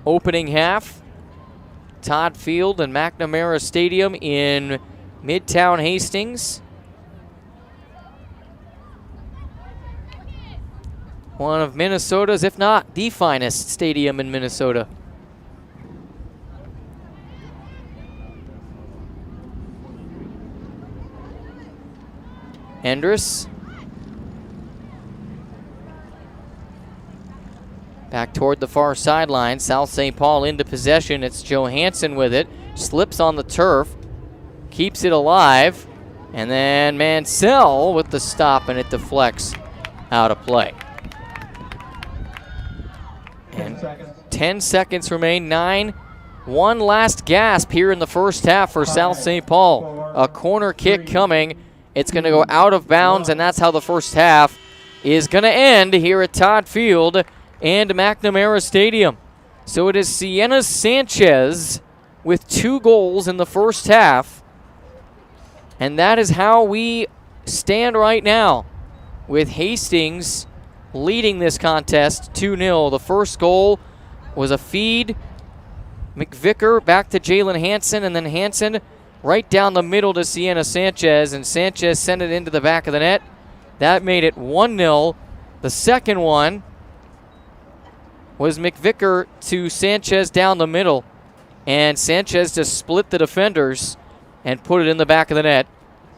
opening half. Todd Field and McNamara Stadium in Midtown Hastings. One of Minnesota's, if not the finest stadium in Minnesota. Endress. Back toward the far sideline. South St. Paul into possession. It's Johansson with it. Slips on the turf. Keeps it alive. And then Mansell with the stop, and it deflects out of play. And 10 seconds remain. 9. One last gasp here in the first half for South St. Paul. A corner kick coming. It's going to go out of bounds, and that's how the first half is going to end here at Todd Field and McNamara Stadium. So it is Sienna Sanchez with 2 goals in the first half And that is how we stand right now, with Hastings leading this contest 2-0. The first goal was a feed. McVicker back to Jalen Hansen, and then Hansen right down the middle to Sienna Sanchez, and Sanchez sent it into the back of the net. That made it 1-0. The second one was McVicker to Sanchez down the middle, and Sanchez just split the defenders and put it in the back of the net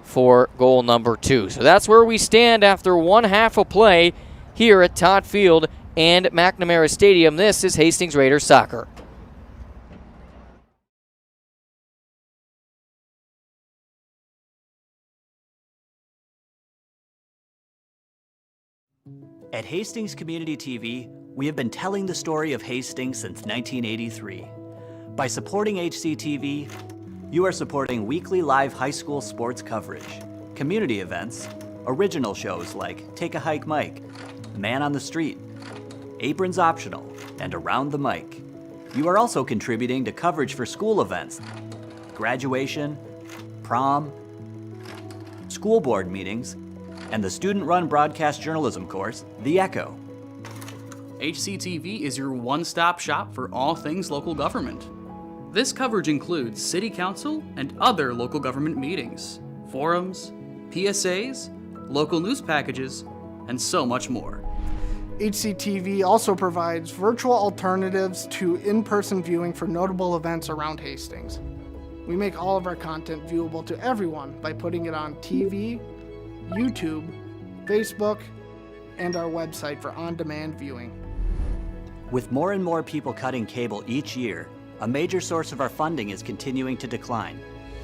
for goal number 2. So that's where we stand after one half of play here at Todd Field and McNamara Stadium. This is Hastings Raiders soccer. At Hastings Community TV, we have been telling the story of Hastings since 1983. By supporting HCTV, you are supporting weekly live high school sports coverage, community events, original shows like Take a Hike Mike, Man on the Street, Aprons Optional, and Around the Mic. You are also contributing to coverage for school events, graduation, prom, school board meetings, and the student-run broadcast journalism course, The Echo. HCTV is your one-stop shop for all things local government. This coverage includes City Council and other local government meetings, forums, PSAs, local news packages, and so much more. HCTV also provides virtual alternatives to in-person viewing for notable events around Hastings. We make all of our content viewable to everyone by putting it on TV, YouTube, Facebook, and our website for on-demand viewing. With more and more people cutting cable each year, a major source of our funding is continuing to decline.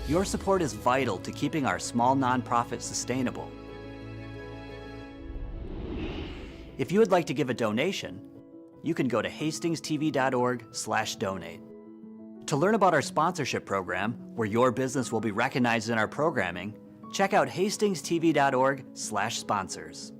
Your support is vital to keeping our small nonprofit sustainable. If you would like to give a donation, you can go to hastingstv.org/donate. To learn about our sponsorship program, where your business will be recognized in our programming, check out hastingstv.org/sponsors.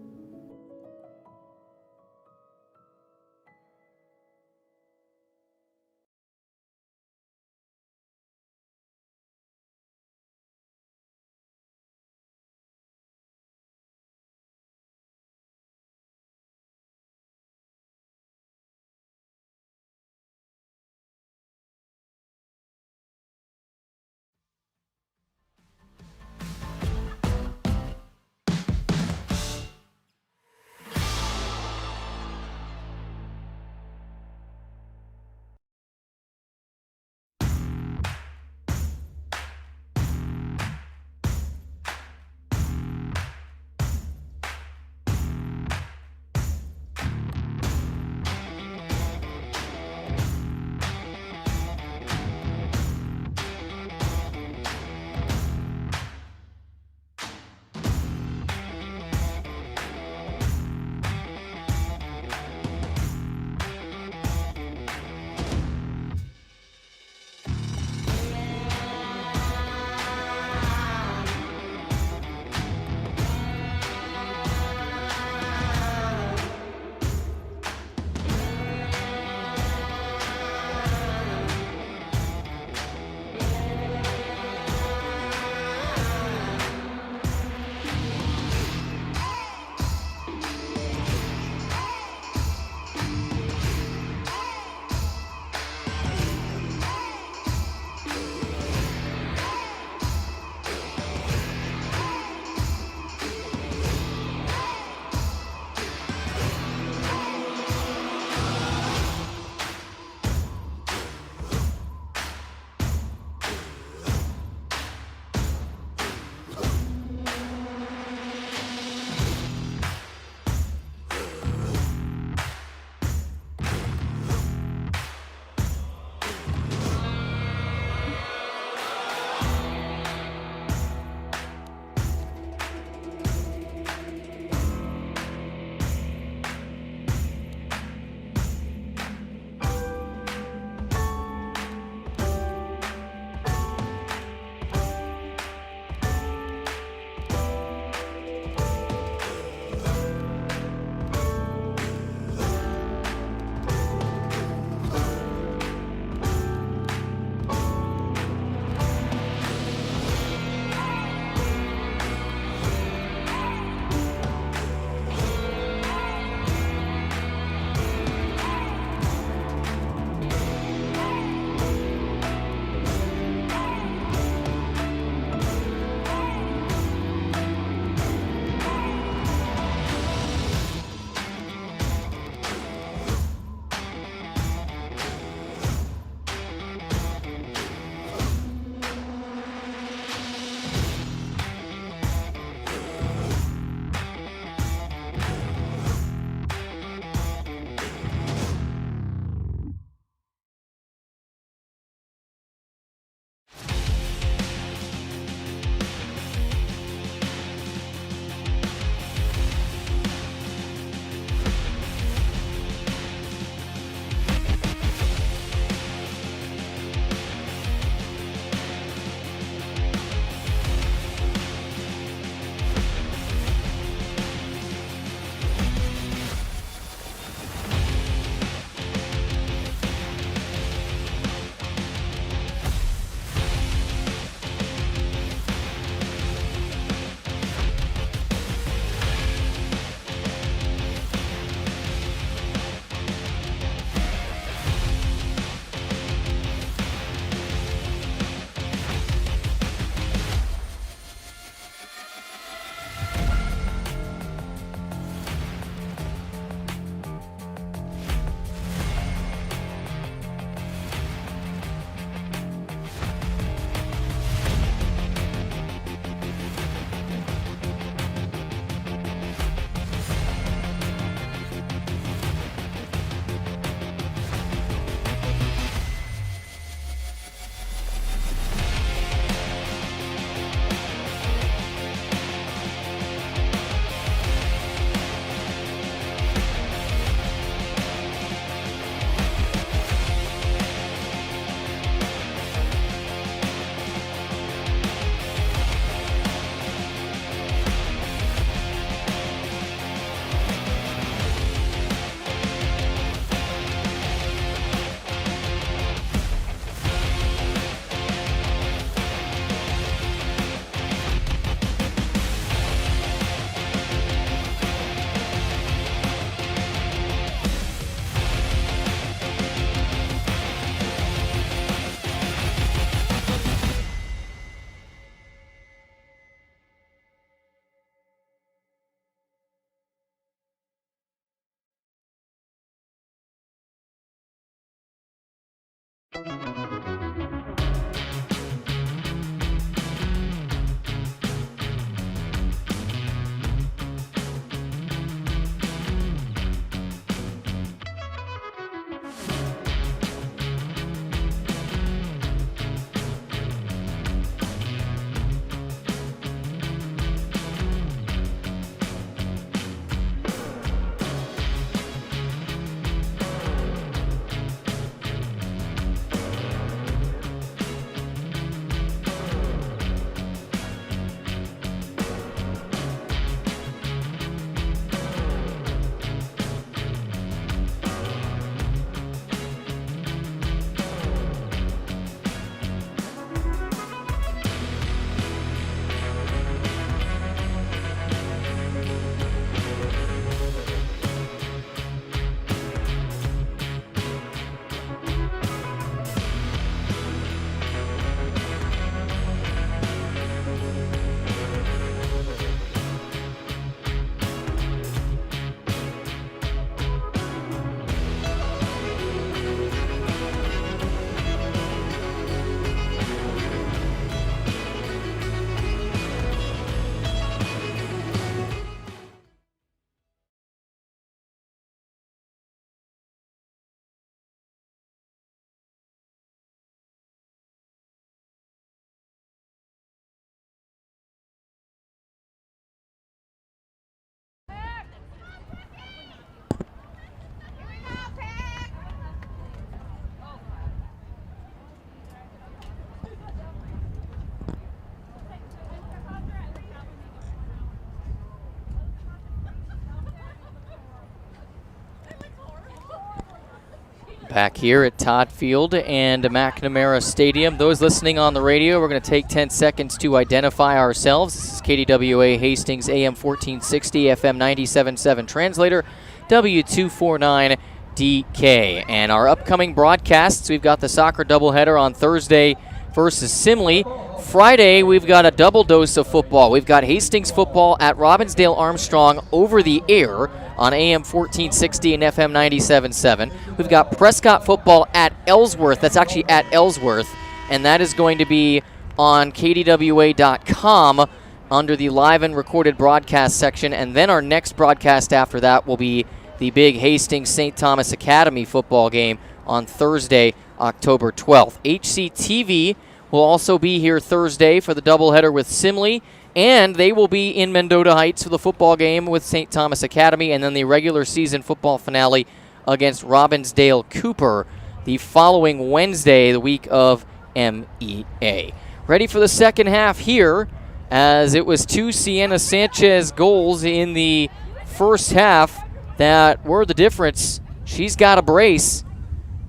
Back here at Todd Field and McNamara Stadium. Those listening on the radio, we're going to take 10 seconds to identify ourselves. This is KDWA Hastings, AM 1460, FM 97.7 translator, W249DK. And our upcoming broadcasts, we've got the soccer doubleheader on Thursday versus Simley. Friday, we've got a double dose of football. We've got Hastings football at Robbinsdale Armstrong over the air on AM 1460 and FM 97.7. We've got Prescott football at Ellsworth. That's actually at Ellsworth, and that is going to be on KDWA.com under the live and recorded broadcast section. And then our next broadcast after that will be the big Hastings St. Thomas Academy football game on Thursday, October 12th. HCTV will also be here Thursday for the doubleheader with Simley, and they will be in Mendota Heights for the football game with St. Thomas Academy, and then the regular season football finale against Robbinsdale Cooper the following Wednesday, the week of MEA. Ready for the second half here, as it was 2 Sienna Sanchez goals in the first half that were the difference. She's got a brace,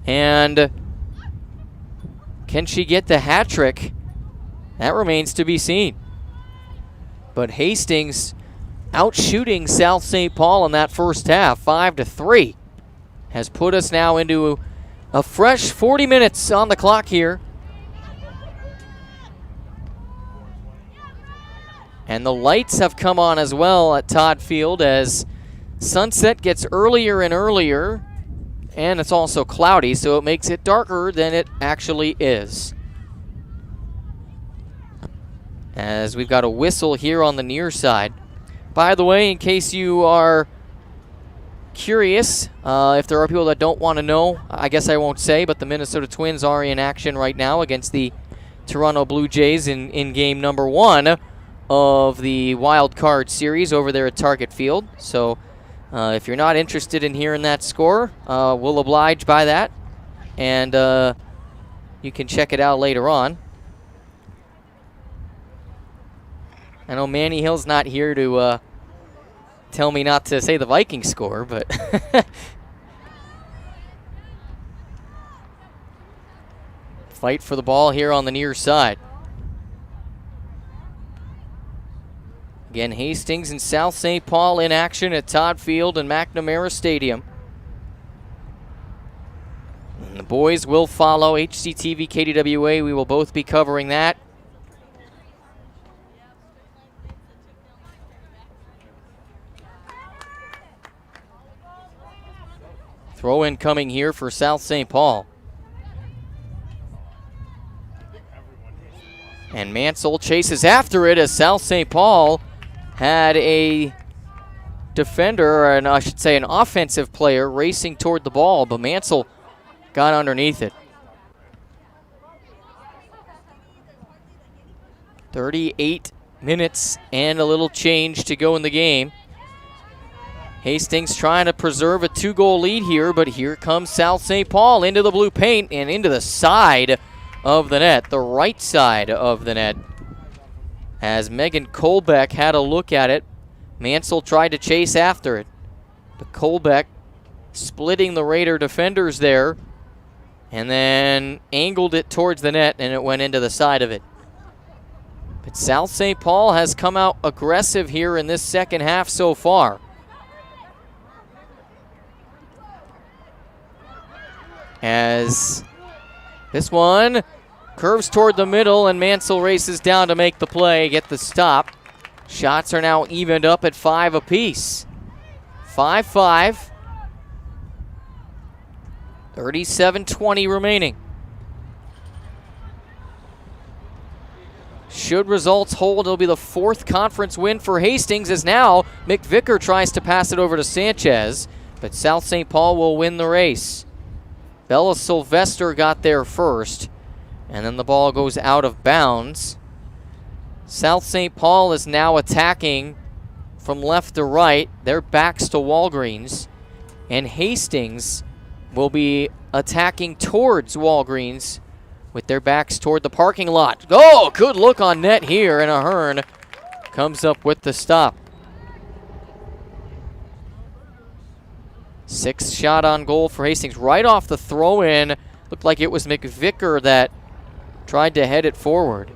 and can she get the hat trick? That remains to be seen. But Hastings outshooting South St. Paul in that first half, 5-3, has put us now into a fresh 40 minutes on the clock here. And the lights have come on as well at Todd Field as sunset gets earlier and earlier, and it's also cloudy, so it makes it darker than it actually is. As we've got a whistle here on the near side. By the way, in case you are curious, if there are people that don't want to know, I guess I won't say, but the Minnesota Twins are in action right now against the Toronto Blue Jays in game number 1 of the Wild Card Series over there at Target Field. So if you're not interested in hearing that score, we'll oblige by that, and you can check it out later on. I know Manny Hill's not here to tell me not to say the Vikings score, but fight for the ball here on the near side. Again, Hastings and South St. Paul in action at Todd Field and McNamara Stadium. And the boys will follow. HCTV, KDWA, we will both be covering that. Throw in coming here for South St. Paul. And Mansell chases after it as South St. Paul had a defender, or I should say an offensive player, racing toward the ball, but Mansell got underneath it. 38 minutes and a little change to go in the game. Hastings trying to preserve a 2-goal lead here, but here comes South St. Paul into the blue paint and into the side of the net, the right side of the net. As Megan Colbeck had a look at it, Mansell tried to chase after it, but Colbeck splitting the Raider defenders there and then angled it towards the net and it went into the side of it. But South St. Paul has come out aggressive here in this second half so far. As this one curves toward the middle and Mansell races down to make the play, get the stop. Shots are now evened up at 5 apiece. 5-5. 37-20 remaining. Should results hold, it'll be the 4th conference win for Hastings, as now McVicker tries to pass it over to Sanchez, but South St. Paul will win the race. Bella Sylvester got there first, and then the ball goes out of bounds. South St. Paul is now attacking from left to right, their backs to Walgreens, and Hastings will be attacking towards Walgreens with their backs toward the parking lot. Oh, good look on net here, and Ahern comes up with the stop. 6th shot on goal for Hastings, right off the throw-in. Looked like it was McVicker that tried to head it forward.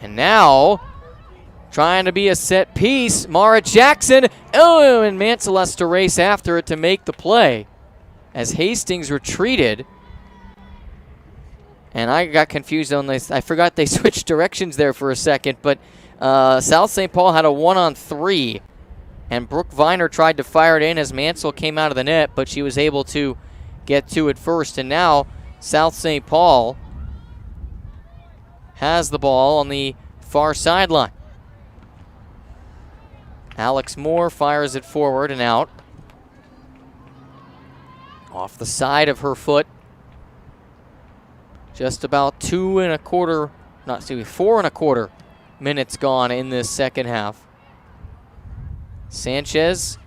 And now, trying to be a set piece, Mara Jackson. Oh, and Mansell has to race after it to make the play as Hastings retreated. And I got confused on this. I forgot they switched directions there for a second, but South St. Paul had a 1-on-3. And Brooke Viner tried to fire it in as Mansell came out of the net, but she was able to get to it first. And now South St. Paul has the ball on the far sideline. Alex Moore fires it forward and out. Off the side of her foot. Just about 4 1/4 minutes gone in this second half. Sanchez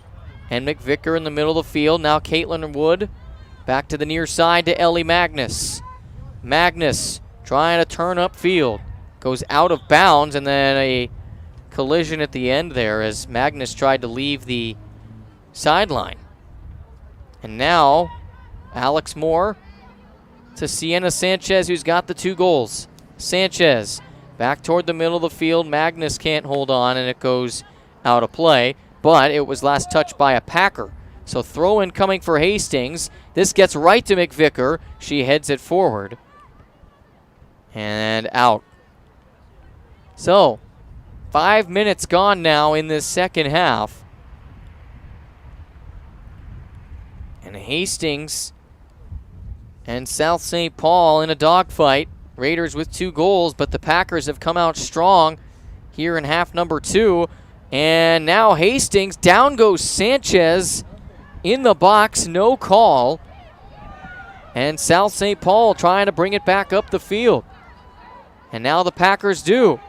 and McVicker in the middle of the field. Now Caitlin Wood back to the near side to Ellie Magnus. Magnus trying to turn upfield. Goes out of bounds, and then a collision at the end there as Magnus tried to leave the sideline. And now Alex Moore to Sienna Sanchez, who's got the 2 goals. Sanchez back toward the middle of the field. Magnus can't hold on, and it goes out of play. But it was last touched by a Packer. So throw-in coming for Hastings. This gets right to McVicker. She heads it forward. And out. So, 5 minutes gone now in this second half. And Hastings and South St. Paul in a dogfight. Raiders with 2 goals, but the Packers have come out strong here in half number 2. And now Hastings, down goes Sanchez in the box, no call. And South St. Paul trying to bring it back up the field. And now the Packers do.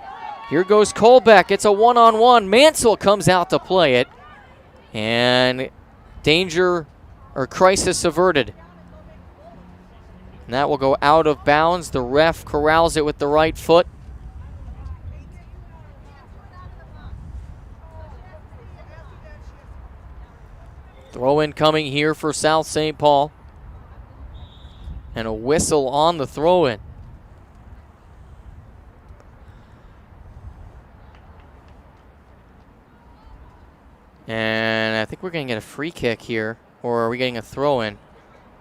Here goes Colbeck, it's a 1-on-1. Mansell comes out to play it. And danger or crisis averted. And that will go out of bounds. The ref corrals it with the right foot. Throw-in coming here for South St. Paul. And a whistle on the throw-in. And I think we're going to get a free kick here. Or are we getting a throw-in?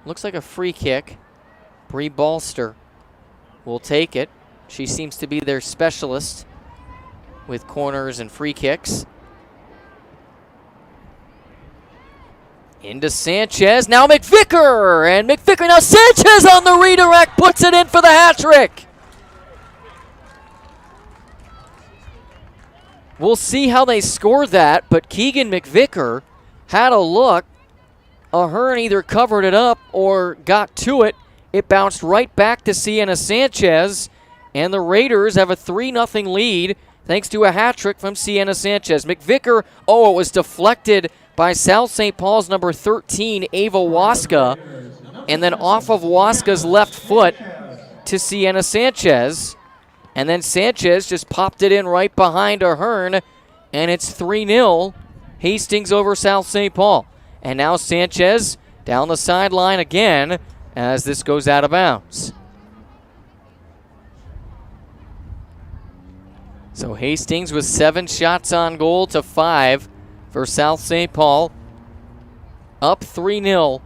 Looks like a free kick. Bree Balster will take it. She seems to be their specialist with corners and free kicks. Into Sanchez, now McVicker, and McVicker, now Sanchez on the redirect, puts it in for the hat trick. We'll see how they score that, but Keegan McVicker had a look. Ahern either covered it up or got to it. It bounced right back to Sienna Sanchez, and the Raiders have a 3-0 lead thanks to a hat trick from Sienna Sanchez. McVicker, it was deflected by South St. Paul's number 13, Ava Waska, and then off of Waska's left foot to Sienna Sanchez. And then Sanchez just popped it in right behind Ahern, and it's 3-0 Hastings over South St. Paul. And now Sanchez down the sideline again as this goes out of bounds. So Hastings with 7 shots on goal to 5 for South St. Paul. Up 3-0.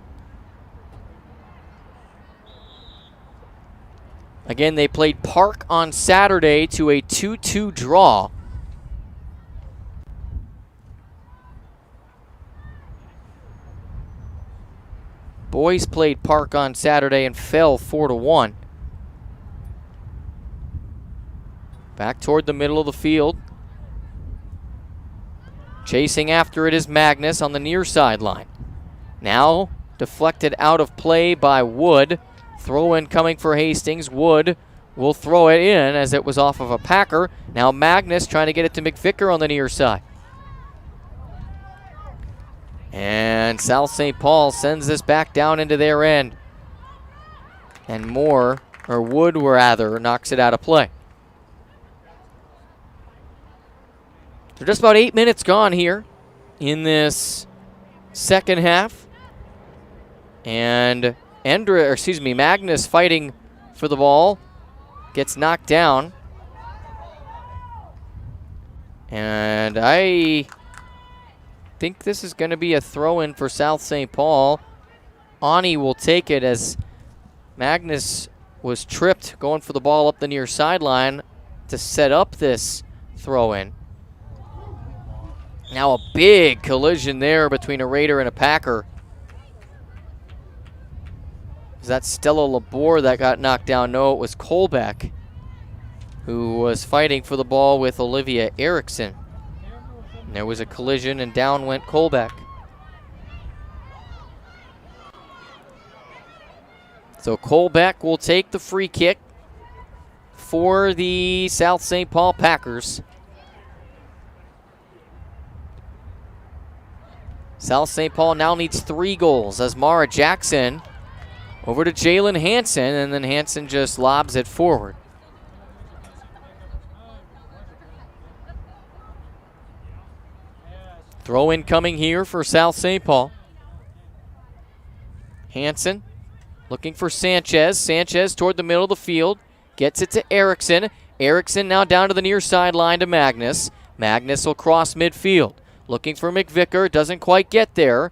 Again, they played Park on Saturday to a 2-2 draw. Boys played Park on Saturday and fell 4-1. Back toward the middle of the field. Chasing after it is Magnus on the near sideline. Now deflected out of play by Wood. Throw-in coming for Hastings. Wood will throw it in as it was off of a Packer. Now Magnus trying to get it to McVicker on the near side. And South St. Paul sends this back down into their end. And Wood rather, knocks it out of play. So just about 8 minutes gone here in this second half. And Magnus fighting for the ball. Gets knocked down. And I think this is going to be a throw-in for South St. Paul. Ani will take it as Magnus was tripped going for the ball up the near sideline to set up this throw-in. Now a big collision there between a Raider and a Packer. Is that Stella Labor that got knocked down? No, it was Colbeck who was fighting for the ball with Olivia Erickson. And there was a collision and down went Colbeck. So Colbeck will take the free kick for the South St. Paul Packers. South St. Paul now needs 3 goals as Mara Jackson over to Jalen Hansen, and then Hansen just lobs it forward. Throw in coming here for South St. Paul. Hansen looking for Sanchez. Sanchez toward the middle of the field. Gets it to Erickson. Erickson now down to the near sideline to Magnus. Magnus will cross midfield. Looking for McVicker. Doesn't quite get there.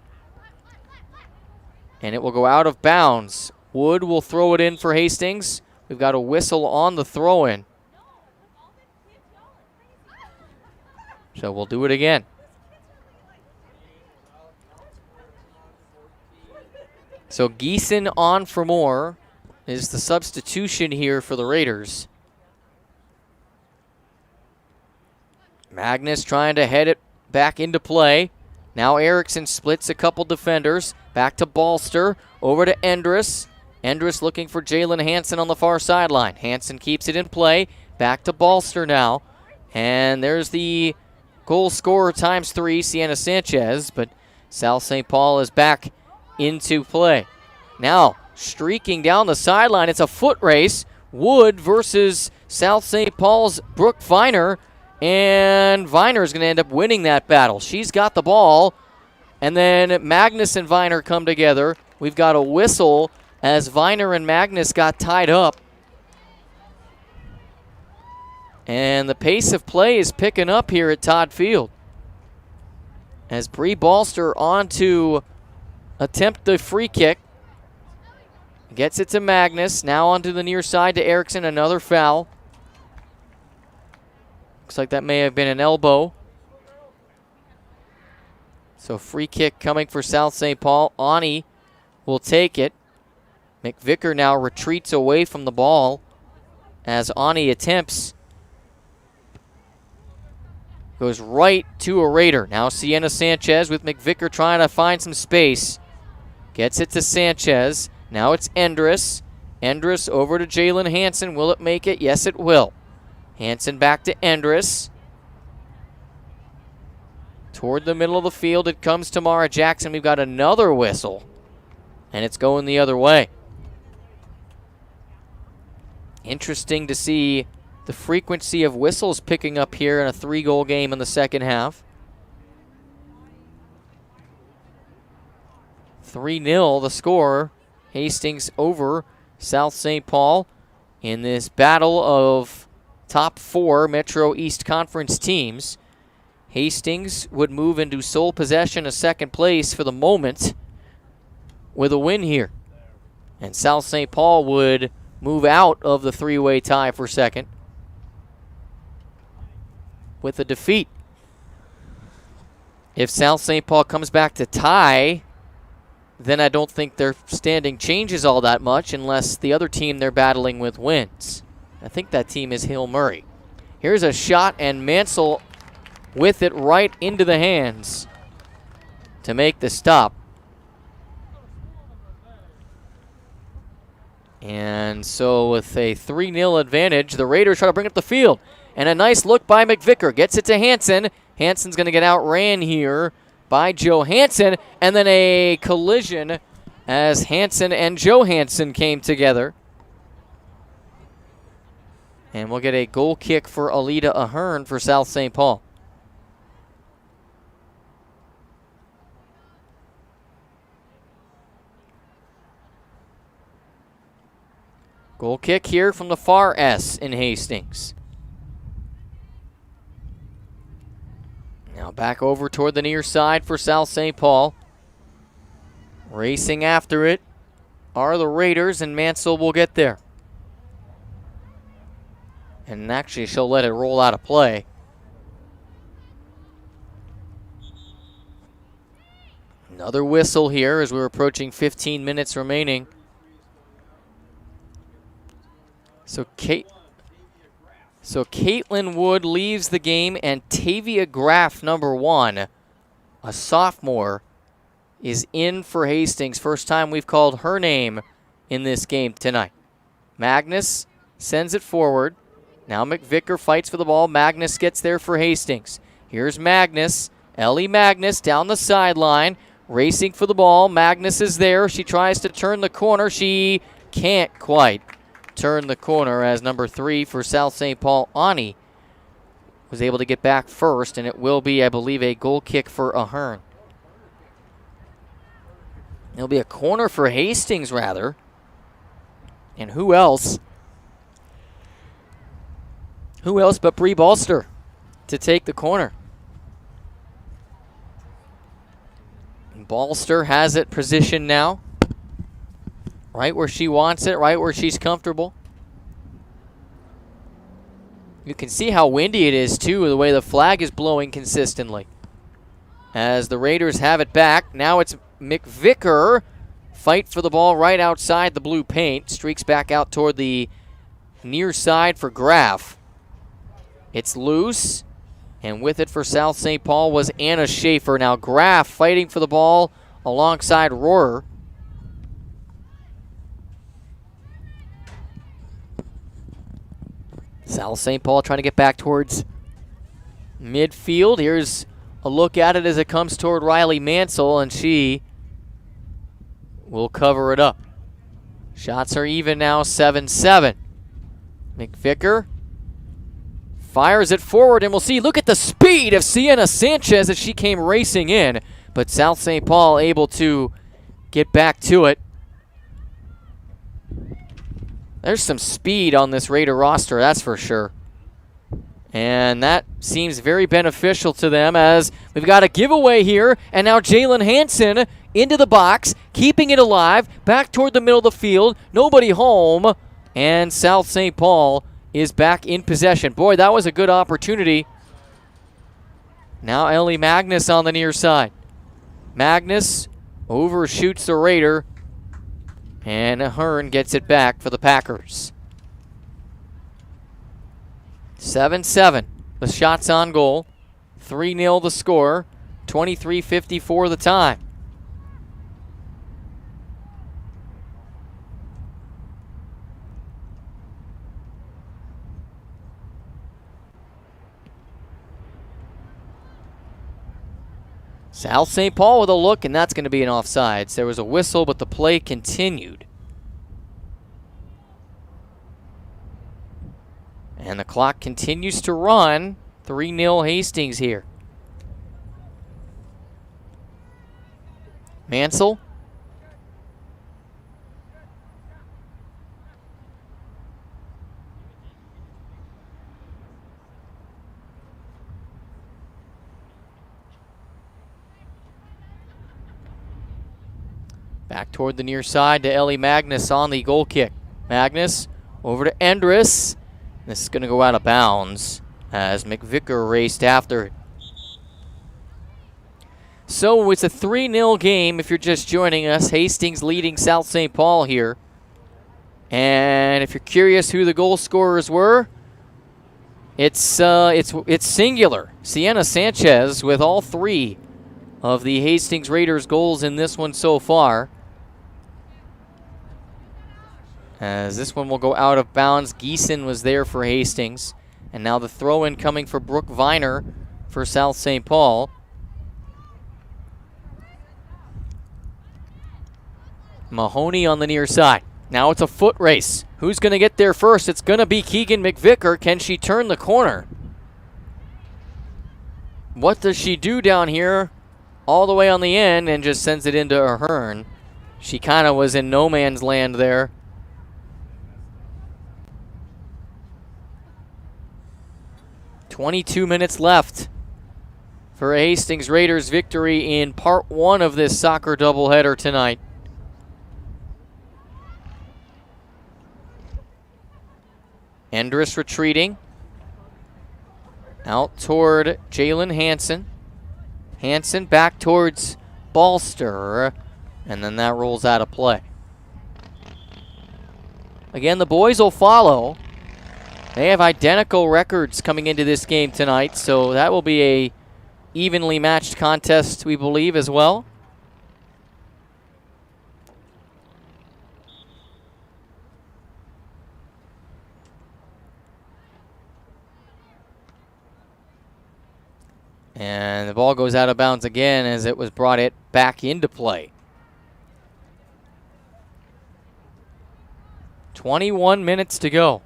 And it will go out of bounds. Wood will throw it in for Hastings. We've got a whistle on the throw-in. So we'll do it again. So Geeson on for more is the substitution here for the Raiders. Magnus trying to head it back into play. Now Erickson splits a couple defenders. Back to Balster. Over to Endress. Endress looking for Jalen Hansen on the far sideline. Hansen keeps it in play. Back to Balster now. And there's the goal scorer ×3, Sienna Sanchez. But South St. Paul is back into play. Now streaking down the sideline. It's a foot race. Wood versus South St. Paul's Brooke Viner. And Viner is going to end up winning that battle. She's got the ball. And then Magnus and Viner come together. We've got a whistle as Viner and Magnus got tied up. And the pace of play is picking up here at Todd Field. As Bree Balster on to attempt the free kick. Gets it to Magnus. Now onto the near side to Erickson. Another foul. Looks like that may have been an elbow. So free kick coming for South St. Paul. Ani will take it. McVicker now retreats away from the ball as Ani attempts. Goes right to a Raider. Now Sienna Sanchez with McVicker trying to find some space. Gets it to Sanchez. Now it's Endress. Endress over to Jalen Hansen. Will it make it? Yes, it will. Hansen back to Endress. Toward the middle of the field, it comes to Mara Jackson. We've got another whistle, and it's going the other way. Interesting to see the frequency of whistles picking up here in a 3-goal game in the second half. 3-0 the score. Hastings over South St. Paul in this battle of top 4 Metro East Conference teams. Hastings would move into sole possession of second place for the moment with a win here. And South St. Paul would move out of the 3-way tie for second with a defeat. If South St. Paul comes back to tie, then I don't think their standing changes all that much unless the other team they're battling with wins. I think that team is Hill Murray. Here's a shot, and Mansell with it right into the hands to make the stop. And so with a 3-0 advantage, the Raiders try to bring up the field. And a nice look by McVicker. Gets it to Hansen. Hansen's going to get outran here by Johansson. And then a collision as Hansen and Johansson came together. And we'll get a goal kick for Alida Ahern for South St. Paul. Goal kick here from the far S in Hastings. Now back over toward the near side for South St. Paul. Racing after it are the Raiders, and Mansell will get there. And actually, she'll let it roll out of play. Another whistle here as we're approaching 15 minutes remaining. So Caitlin Wood leaves the game, and Tavia Graff, number 1, a sophomore, is in for Hastings. First time we've called her name in this game tonight. Magnus sends it forward. Now McVicker fights for the ball. Magnus gets there for Hastings. Here's Magnus. Ellie Magnus down the sideline, racing for the ball. Magnus is there. She tries to turn the corner. She can't quite turn the corner as number 3 for South St. Paul, Ani, was able to get back first, and it will be, I believe, a goal kick for Ahern. It'll be a corner for Hastings, rather. And who else? Who else but Bree Balster to take the corner? And Balster has it positioned now. Right where she wants it, right where she's comfortable. You can see how windy it is, too, the way the flag is blowing consistently. As the Raiders have it back, now it's McVicker. Fight for the ball right outside the blue paint. Streaks back out toward the near side for Graff. It's loose, and with it for South St. Paul was Anna Schaefer. Now Graff fighting for the ball alongside Rohrer. South St. Paul trying to get back towards midfield. Here's a look at it as it comes toward Riley Mansell, and she will cover it up. Shots are even now, 7-7. McVicker fires it forward, and we'll see. Look at the speed of Sienna Sanchez as she came racing in, but South St. Paul able to get back to it. There's some speed on this Raider roster, that's for sure. And that seems very beneficial to them as we've got a giveaway here. And now Jalen Hansen into the box, keeping it alive, back toward the middle of the field. Nobody home. And South St. Paul is back in possession. Boy, that was a good opportunity. Now Ellie Magnus on the near side. Magnus overshoots the Raider, and Ahern gets it back for the Packers. 7-7, the shots on goal. 3-0 the score. 23:54 the time. South St. Paul with a look, and that's going to be an offsides. There was a whistle, but the play continued. And the clock continues to run. 3-0 Hastings here. Mansell. Back toward the near side to Ellie Magnus on the goal kick. Magnus over to Endress. This is going to go out of bounds as McVicker raced after it. So it's a 3-0 game if you're just joining us. Hastings leading South St. Paul here. And if you're curious who the goal scorers were, it's singular. Sienna Sanchez with all 3 of the Hastings Raiders goals in this one so far. As this one will go out of bounds. Geeson was there for Hastings. And now the throw-in coming for Brooke Viner for South St. Paul. Mahoney on the near side. Now it's a foot race. Who's going to get there first? It's going to be Keegan McVicker. Can she turn the corner? What does she do down here all the way on the end and just sends it into Ahern? She kind of was in no man's land there. .22 minutes left for a Hastings Raiders victory in part 1 of this soccer doubleheader tonight. Endress retreating. Out toward Jalen Hansen. Hansen back towards Balster. And then that rolls out of play. Again, the boys will follow. They have identical records coming into this game tonight, so that will be a evenly matched contest, we believe, as well. And the ball goes out of bounds again as it was brought back into play. 21 minutes to go.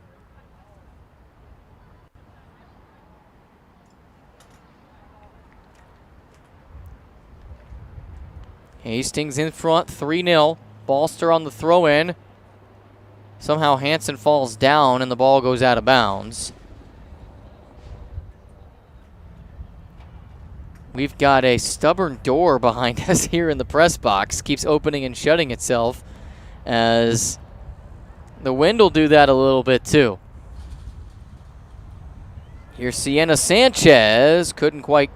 Hastings in front, 3-0. Balster on the throw-in. Somehow Hansen falls down and the ball goes out of bounds. We've got a stubborn door behind us here in the press box. Keeps opening and shutting itself as the wind will do that a little bit too. Here's Sienna Sanchez. Couldn't quite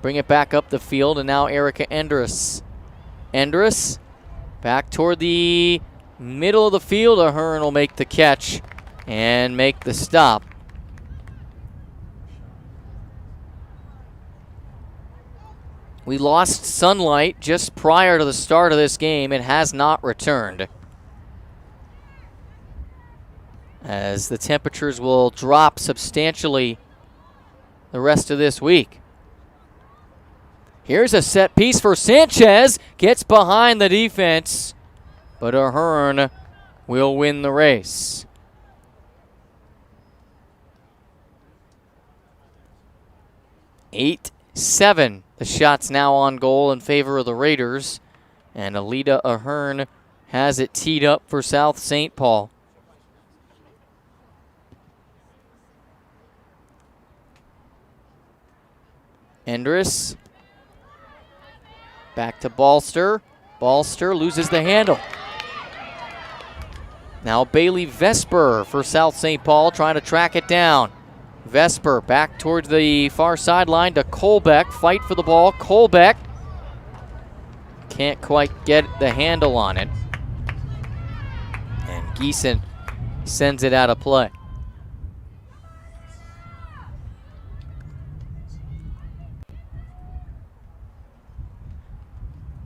bring it back up the field, and now Erica Endress. Endress back toward the middle of the field. Ahern will make the catch and make the stop. We lost sunlight just prior to the start of this game. It has not returned, as the temperatures will drop substantially the rest of this week. Here's a set piece for Sanchez. Gets behind the defense, but Ahern will win the race. (8-7). The shot's now on goal in favor of the Raiders, and Alita Ahern has it teed up for South St. Paul. Endress. Back to Balster. Balster loses the handle. Now Bailey Vesper for South St. Paul trying to track it down. Vesper back towards the far sideline to Colbeck. Fight for the ball. Colbeck Can't quite get the handle on it. And Geeson sends it out of play.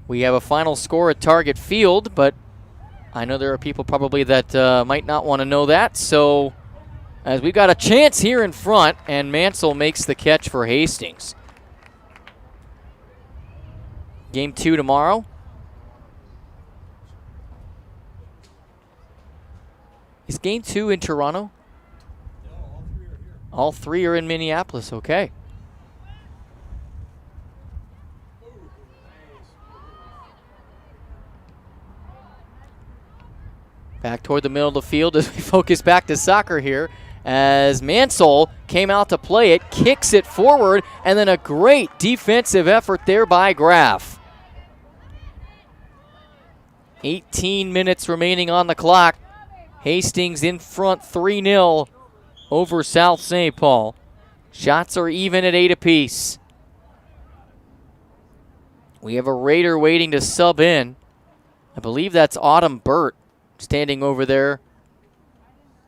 We have a final score at Target Field, but I know there are people probably that might not want to know that. So as we got a chance here in front, and Mansell makes the catch for Hastings. Game 2 tomorrow. Is game 2 in Toronto? No, all 3 are here. All 3 are in Minneapolis, okay. Back toward the middle of the field as we focus back to soccer here, as Mansell came out to play it, kicks it forward, and then a great defensive effort there by Graff. 18 minutes remaining on the clock. Hastings in front 3-0 over South St. Paul. Shots are even at 8 apiece. We have a Raider waiting to sub in. I believe that's Autumn Burt standing over there,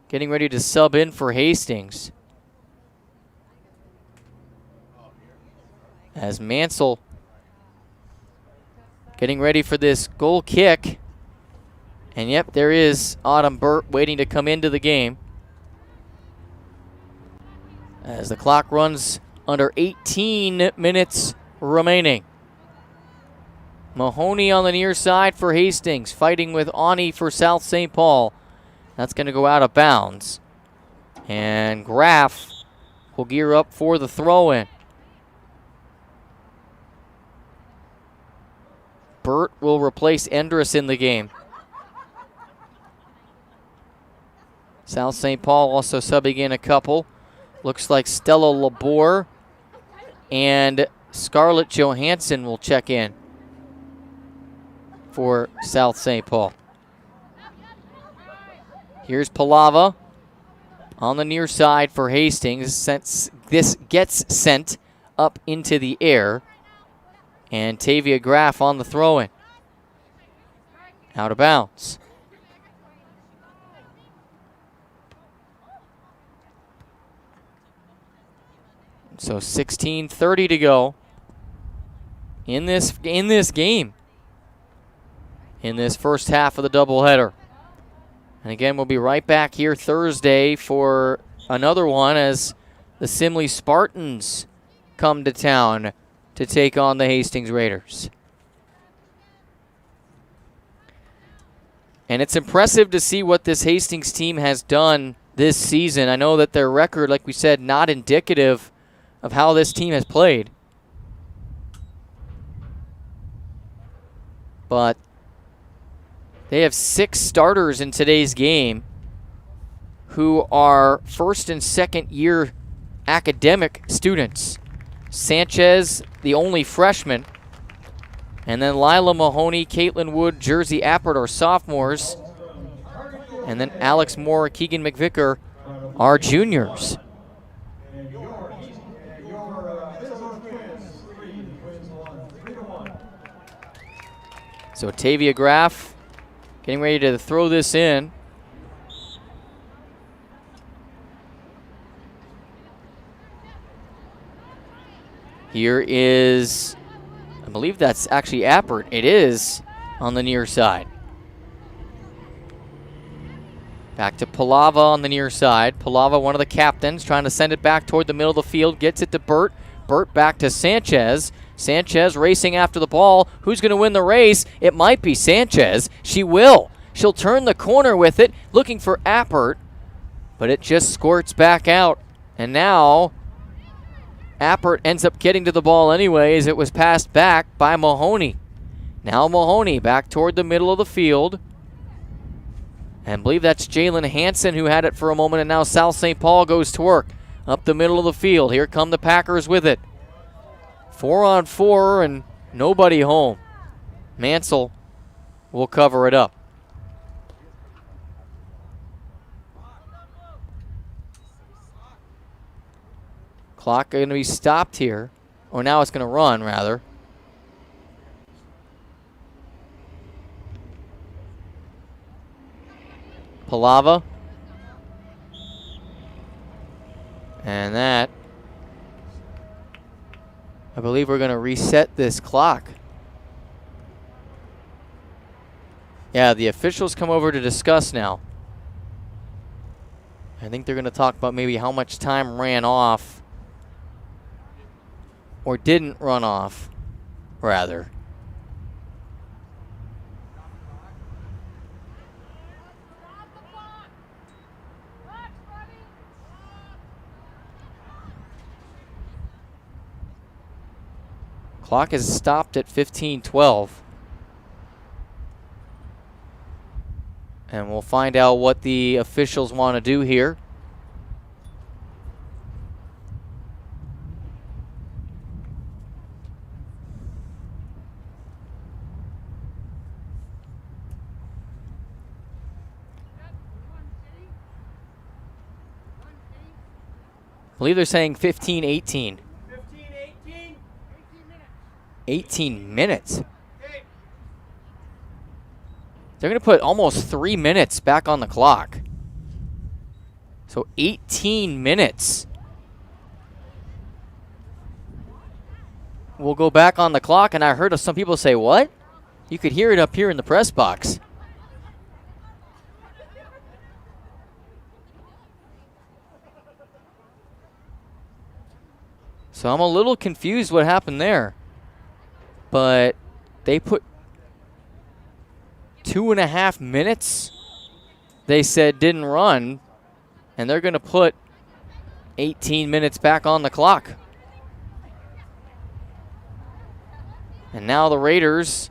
getting ready to sub in for Hastings. As Mansell getting ready for this goal kick. And yep, there is Autumn Burt waiting to come into the game. As the clock runs under 18 minutes remaining. Mahoney on the near side for Hastings, fighting with Ani for South St. Paul. That's going to go out of bounds. And Graff will gear up for the throw-in. Burt will replace Endress in the game. South St. Paul also subbing in a couple. Looks like Stella Labor and Scarlett Johansson will check in for South St. Paul. Here's Palava on the near side for Hastings. This gets sent up into the air. And Tavia Graff on the throw-in. Out of bounds. So 16:30 to go in this game. In this first half of the doubleheader. And again, we'll be right back here Thursday for another one as the Simley Spartans come to town to take on the Hastings Raiders. And it's impressive to see what this Hastings team has done this season. I know that their record, like we said, not indicative of how this team has played. But they have 6 starters in today's game who are first and second year academic students. Sanchez, the only freshman, and then Lila Mahoney, Caitlin Wood, Jersey Appert are sophomores, and then Alex Moore, Keegan McVicker are juniors. So Tavia Graff getting ready to throw this in. Here is, I believe that's actually Appert. It is on the near side. Back to Palava on the near side. Palava, one of the captains, trying to send it back toward the middle of the field. Gets it to Burt. Burt back to Sanchez. Sanchez racing after the ball. Who's going to win the race? It might be Sanchez. She will. She'll turn the corner with it, looking for Appert, but it just squirts back out. And now Appert ends up getting to the ball anyways. It was passed back by Mahoney. Now Mahoney back toward the middle of the field. And I believe that's Jalen Hansen who had it for a moment, and now South St. Paul goes to work up the middle of the field. Here come the Packers with it. 4-on-4 and nobody home. Mansell will cover it up. Clock going to be stopped here. Or now it's going to run, rather. Palava. And that, I believe we're going to reset this clock. Yeah, the officials come over to discuss now. I think they're going to talk about maybe how much time ran off or didn't run off, rather. Clock is stopped at 15:12. And we'll find out what the officials want to do here. I believe they're saying 15:18. 18 minutes. They're going to put almost 3 minutes back on the clock. So 18 minutes. We'll go back on the clock, and I heard of some people say, what? You could hear it up here in the press box. So I'm a little confused what happened there. But they put 2.5 minutes, they said, didn't run, and they're going to put 18 minutes back on the clock. And now the Raiders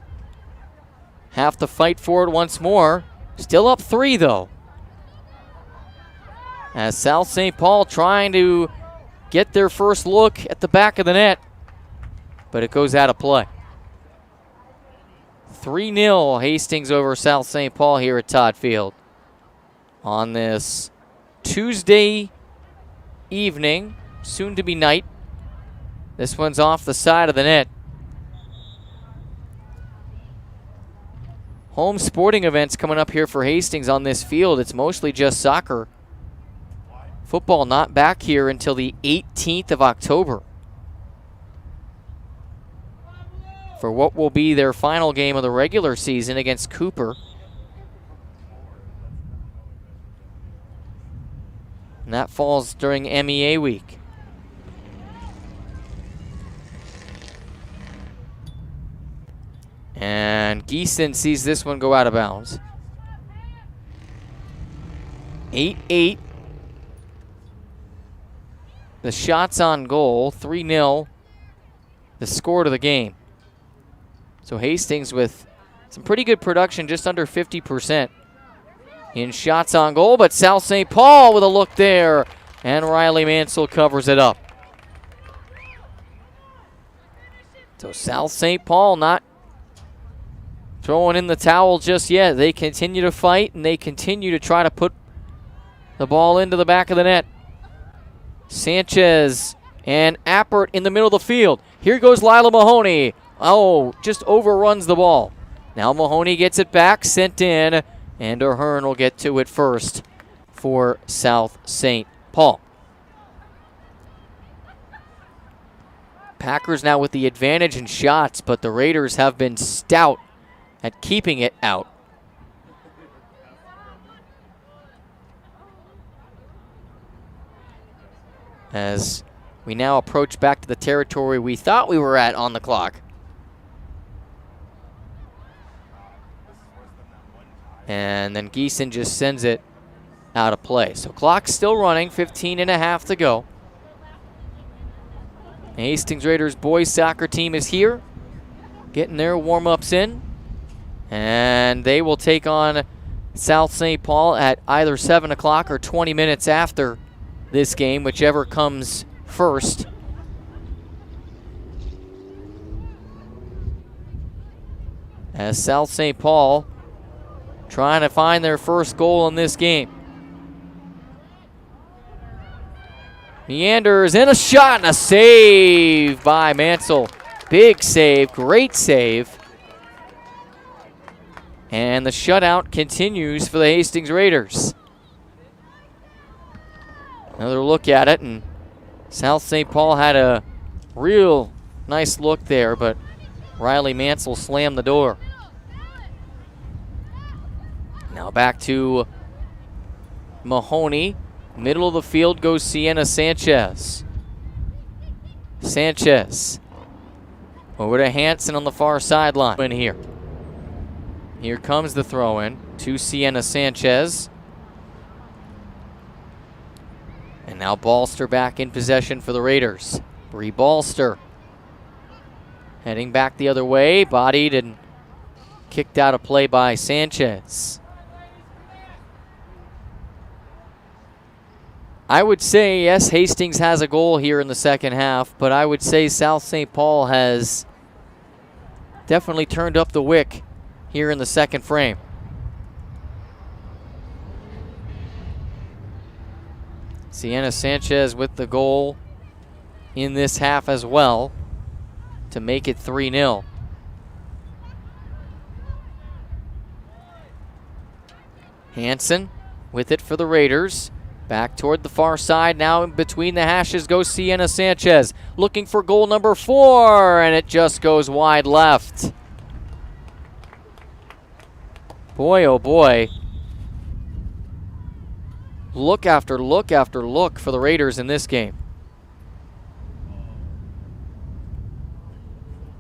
have to fight for it once more. Still up 3, though. As South St. Paul trying to get their first look at the back of the net, but it goes out of play. 3-0 Hastings over South St. Paul here at Todd Field on this Tuesday evening, soon to be night. This one's off the side of the net. Home sporting events coming up here for Hastings on this field. It's mostly just soccer. Football not back here until the 18th of October. For what will be their final game of the regular season against Cooper. And that falls during MEA week. And Geeson sees this one go out of bounds. 8-8. The shots on goal, 3-0. The score to the game. So Hastings with some pretty good production, just under 50% in shots on goal. But South St. Paul with a look there, and Riley Mansell covers it up. So South St. Paul not throwing in the towel just yet. They continue to fight, and they continue to try to put the ball into the back of the net. Sanchez and Appert in the middle of the field. Here goes Lila Mahoney. Oh, just overruns the ball. Now Mahoney gets it back, sent in, and Ahern will get to it first for South St. Paul. Packers now with the advantage in shots, but the Raiders have been stout at keeping it out. As we now approach back to the territory we thought we were at on the clock. And then Geeson just sends it out of play. So clock's still running, 15.5 to go. The Hastings Raiders boys soccer team is here, getting their warm-ups in. And they will take on South St. Paul at either 7 o'clock or 20 minutes after this game, whichever comes first. As South St. Paul trying to find their first goal in this game. Meanders in a shot and a save by Mansell. Big save, great save. And the shutout continues for the Hastings Raiders. Another look at it, and South St. Paul had a real nice look there, but Riley Mansell slammed the door. Now back to Mahoney. Middle of the field goes Sienna Sanchez. Sanchez over to Hansen on the far sideline. In here. Here comes the throw in to Sienna Sanchez. And now Balster back in possession for the Raiders. Bree Balster heading back the other way, bodied and kicked out of play by Sanchez. I would say, yes, Hastings has a goal here in the second half, but I would say South St. Paul has definitely turned up the wick here in the second frame. Sienna Sanchez with the goal in this half as well to make it 3-0. Hansen with it for the Raiders. Back toward the far side now. In between the hashes goes Sienna Sanchez. Looking for goal number 4, and it just goes wide left. Boy, oh boy. Look after look after look for the Raiders in this game.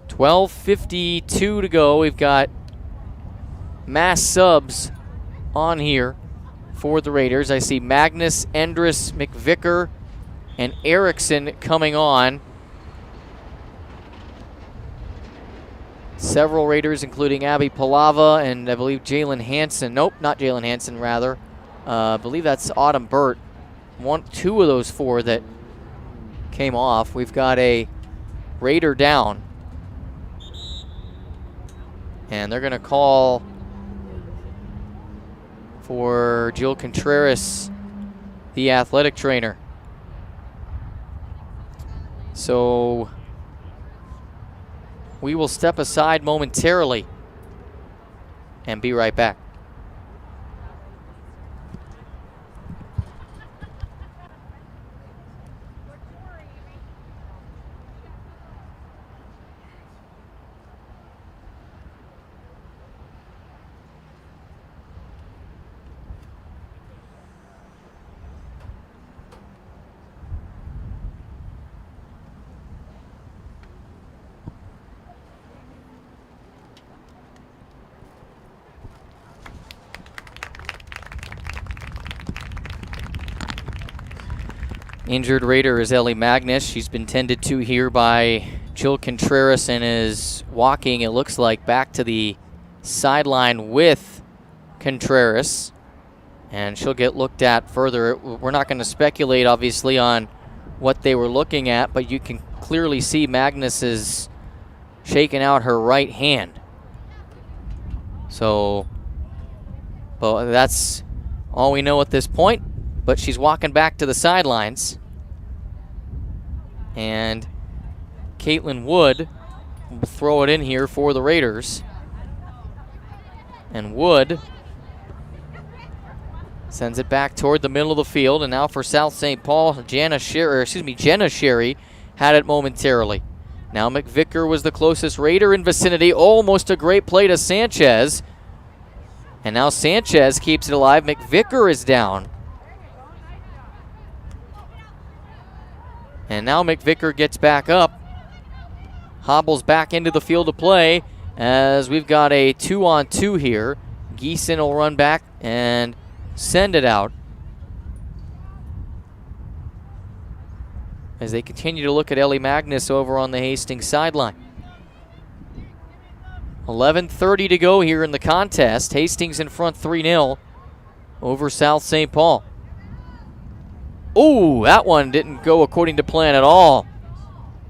12:52 to go. We've got mass subs on here for the Raiders. I see Magnus, Endress, McVicker, and Erickson coming on. Several Raiders, including Abby Palava and I believe Jalen Hansen. Nope, not Jalen Hansen, rather. I believe that's Autumn Burt. Two of those 4 that came off. We've got a Raider down. And they're going to call for Jill Contreras, the athletic trainer. So we will step aside momentarily and be right back. Injured Raider is Ellie Magnus. She's been tended to here by Jill Contreras and is walking, it looks like, back to the sideline with Contreras. And she'll get looked at further. We're not going to speculate, obviously, on what they were looking at, but you can clearly see Magnus is shaking out her right hand. So, well, that's all we know at this point. But she's walking back to the sidelines. And Caitlin Wood will throw it in here for the Raiders. And Wood sends it back toward the middle of the field. And now for South St. Paul, Jenna Sherry had it momentarily. Now McVicker was the closest Raider in vicinity. Almost a great play to Sanchez. And now Sanchez keeps it alive. McVicker is down. And now McVicker gets back up, hobbles back into the field of play as we've got a 2-on-2 here. Geeson will run back and send it out as they continue to look at Ellie Magnus over on the Hastings sideline. 11:30 to go here in the contest. Hastings in front 3-0 over South St. Paul. Oh, that one didn't go according to plan at all.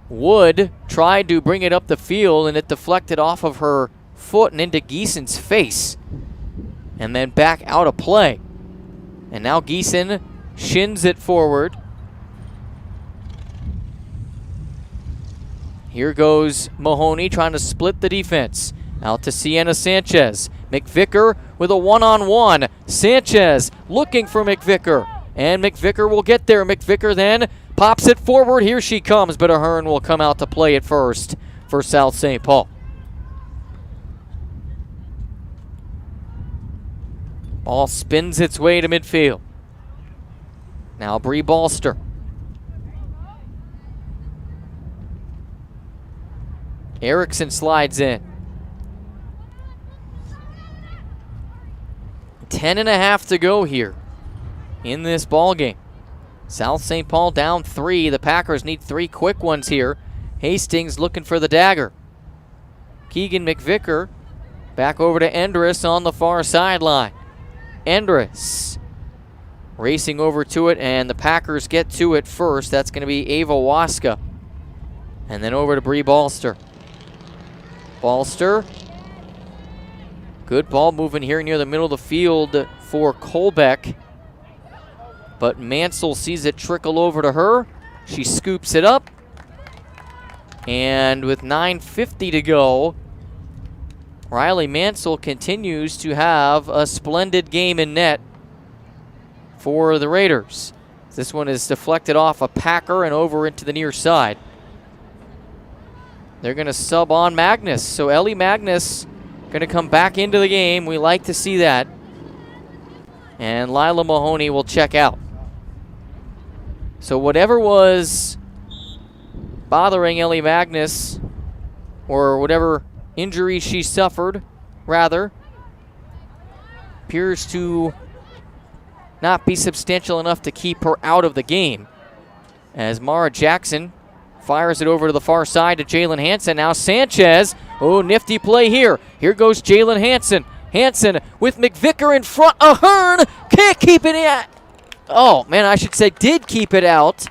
Wood tried to bring it up the field, and it deflected off of her foot and into Geeson's face. And then back out of play. And now Geeson shins it forward. Here goes Mahoney trying to split the defense. Out to Sienna Sanchez. McVicker with a one-on-one. Sanchez looking for McVicker. And McVicker will get there. McVicker then pops it forward. Here she comes, but Ahern will come out to play it first for South St. Paul. Ball spins its way to midfield. Now Bree Balster. Erickson slides in. 10.5 to go here in this ball game. South St. Paul down 3. The Packers need 3 quick ones here. Hastings looking for the dagger. Keegan McVicker back over to Endress on the far sideline. Endress racing over to it, and the Packers get to it first. That's going to be Ava Waska. And then over to Bree Balster. Balster. Good ball moving here near the middle of the field for Colbeck. But Mansell sees it trickle over to her. She scoops it up. And with 9:50 to go, Riley Mansell continues to have a splendid game in net for the Raiders. This one is deflected off a Packer and over into the near side. They're going to sub on Magnus. So Ellie Magnus going to come back into the game. We like to see that. And Lila Mahoney will check out. So whatever was bothering Ellie Magnus, or whatever injury she suffered, rather, appears to not be substantial enough to keep her out of the game. As Mara Jackson fires it over to the far side to Jalen Hansen. Now Sanchez. Oh, nifty play here. Here goes Jalen Hansen. Hansen with McVicker in front. Ahern can't keep it in. Oh, man, I should say did keep it out.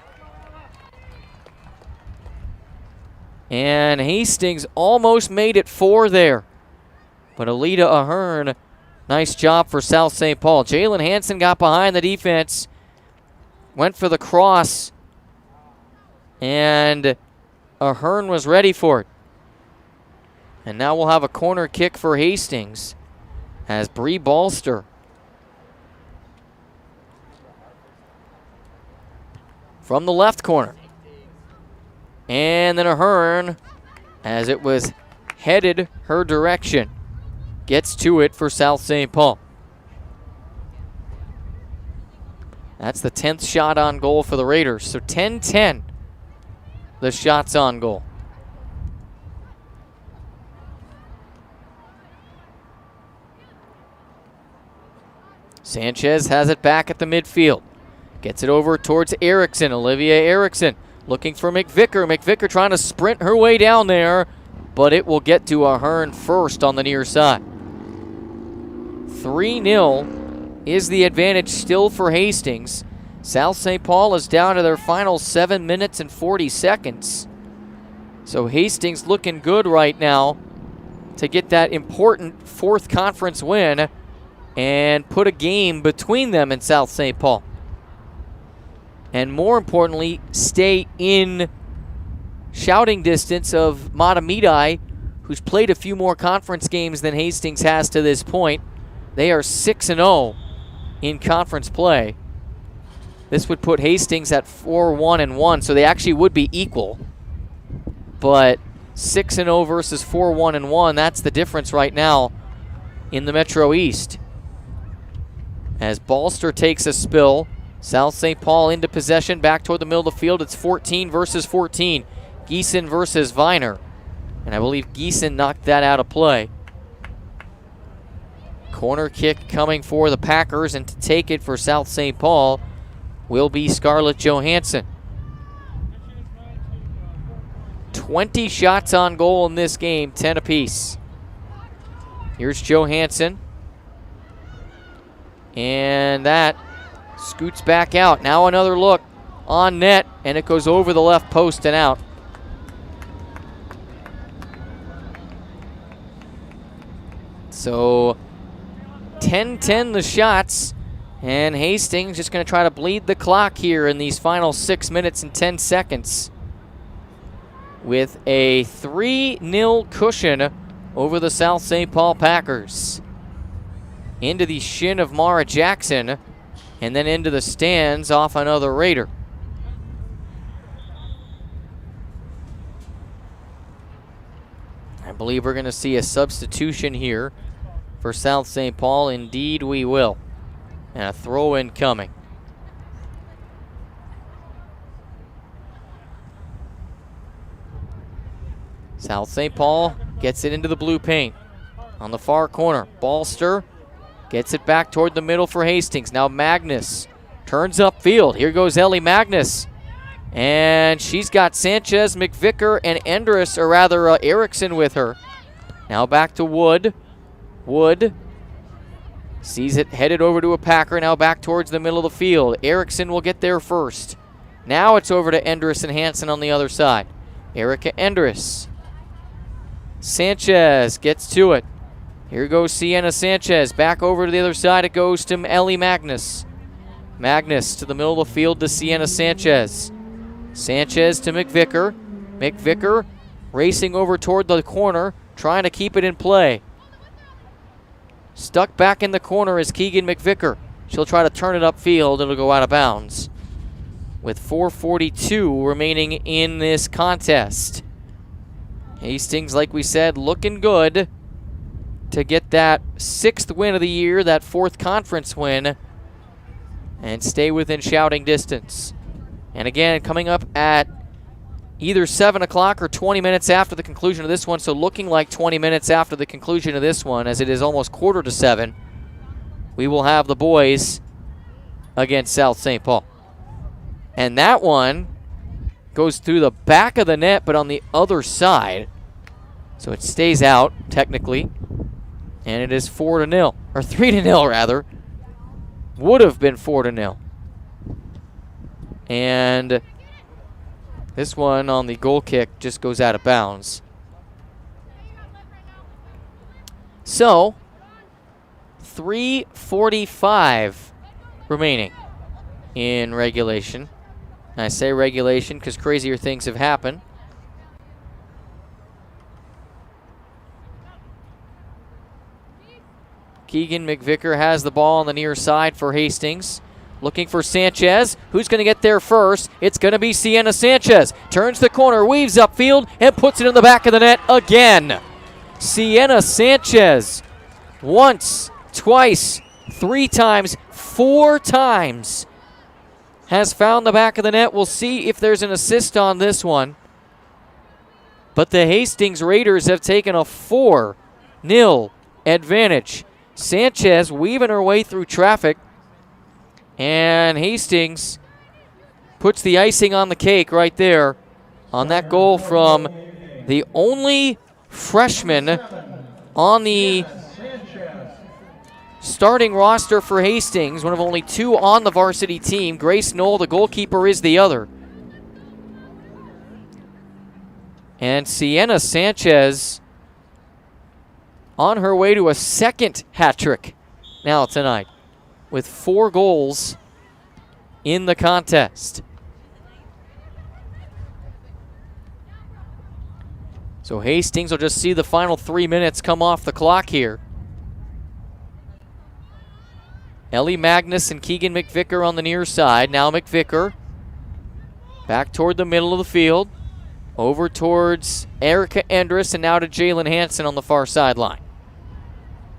And Hastings almost made it 4 there. But Alita Ahern, nice job for South St. Paul. Jalen Hansen got behind the defense, went for the cross, and Ahern was ready for it. And now we'll have a corner kick for Hastings as Bree Balster from the left corner. And then Ahern, as it was headed her direction, gets to it for South St. Paul. That's the 10th shot on goal for the Raiders. So 10-10, the shots on goal. Sanchez has it back at the midfield. Gets it over towards Erickson. Olivia Erickson looking for McVicker. McVicker trying to sprint her way down there, but it will get to Ahern first on the near side. 3-0 is the advantage still for Hastings. South St. Paul is down to their final 7 minutes and 40 seconds. So Hastings looking good right now to get that important 4th conference win and put a game between them and South St. Paul. And more importantly, stay in shouting distance of Matamidi, who's played a few more conference games than Hastings has to this point. They are 6-0 in conference play. This would put Hastings at 4-1-1, so they actually would be equal. But 6-0 versus 4-1-1, that's the difference right now in the Metro East. As Balster takes a spill, South St. Paul into possession, back toward the middle of the field. It's 14 versus 14. Geeson versus Viner. And I believe Geeson knocked that out of play. Corner kick coming for the Packers, and to take it for South St. Paul will be Scarlett Johansson. 20 shots on goal in this game, 10 apiece. Here's Johansson. And that scoots back out. Now another look on net, and it goes over the left post and out. So 10-10 the shots, and Hastings just going to try to bleed the clock here in these final 6 minutes and 10 seconds with a 3-0 cushion over the South St. Paul Packers. Into the shin of Mara Jackson, and then into the stands off another Raider. I believe we're going to see a substitution here for South St. Paul. Indeed we will. And a throw-in coming. South St. Paul gets it into the blue paint. On the far corner, Ballster gets it back toward the middle for Hastings. Now Magnus turns upfield. Here goes Ellie Magnus. And she's got Sanchez, McVicker, and Endress, or rather Erickson with her. Now back to Wood. Wood sees it headed over to a Packer. Now back towards the middle of the field. Erickson will get there first. Now it's over to Endress and Hansen on the other side. Erica Endress. Sanchez gets to it. Here goes Sienna Sanchez. Back over to the other side it goes to Ellie Magnus. Magnus to the middle of the field to Sienna Sanchez. Sanchez to McVicker. McVicker racing over toward the corner, trying to keep it in play. Stuck back in the corner is Keegan McVicker. She'll try to turn it upfield. It'll go out of bounds. With 4:42 remaining in this contest. Hastings, like we said, looking good to get that 6th win of the year, that 4th conference win, and stay within shouting distance. And again, coming up at either 7 o'clock or 20 minutes after the conclusion of this one, so looking like 20 minutes after the conclusion of this one, as it is almost 6:45, we will have the boys against South St. Paul. And that one goes through the back of the net, but on the other side. So it stays out, technically. And it is 4-0, or 3-0 rather. Would have been 4-0. And this one on the goal kick just goes out of bounds. So, 3:45 remaining in regulation. And I say regulation because crazier things have happened. Keegan McVicker has the ball on the near side for Hastings. Looking for Sanchez. Who's going to get there first? It's going to be Sienna Sanchez. Turns the corner, weaves upfield, and puts it in the back of the net again. Sienna Sanchez. Once, twice, 3 times, 4 times. Has found the back of the net. We'll see if there's an assist on this one. But the Hastings Raiders have taken a 4-0 advantage. Sanchez weaving her way through traffic. And Hastings puts the icing on the cake right there on that goal from the only freshman on the starting roster for Hastings, one of only 2 on the varsity team. Grace Knoll, the goalkeeper, is the other. And Sienna Sanchez on her way to a 2nd hat trick now tonight, with 4 goals in the contest. So Hastings will just see the final 3 minutes come off the clock here. Ellie Magnus and Keegan McVicker on the near side. Now McVicker back toward the middle of the field. Over towards Erica Endress, and now to Jalen Hansen on the far sideline.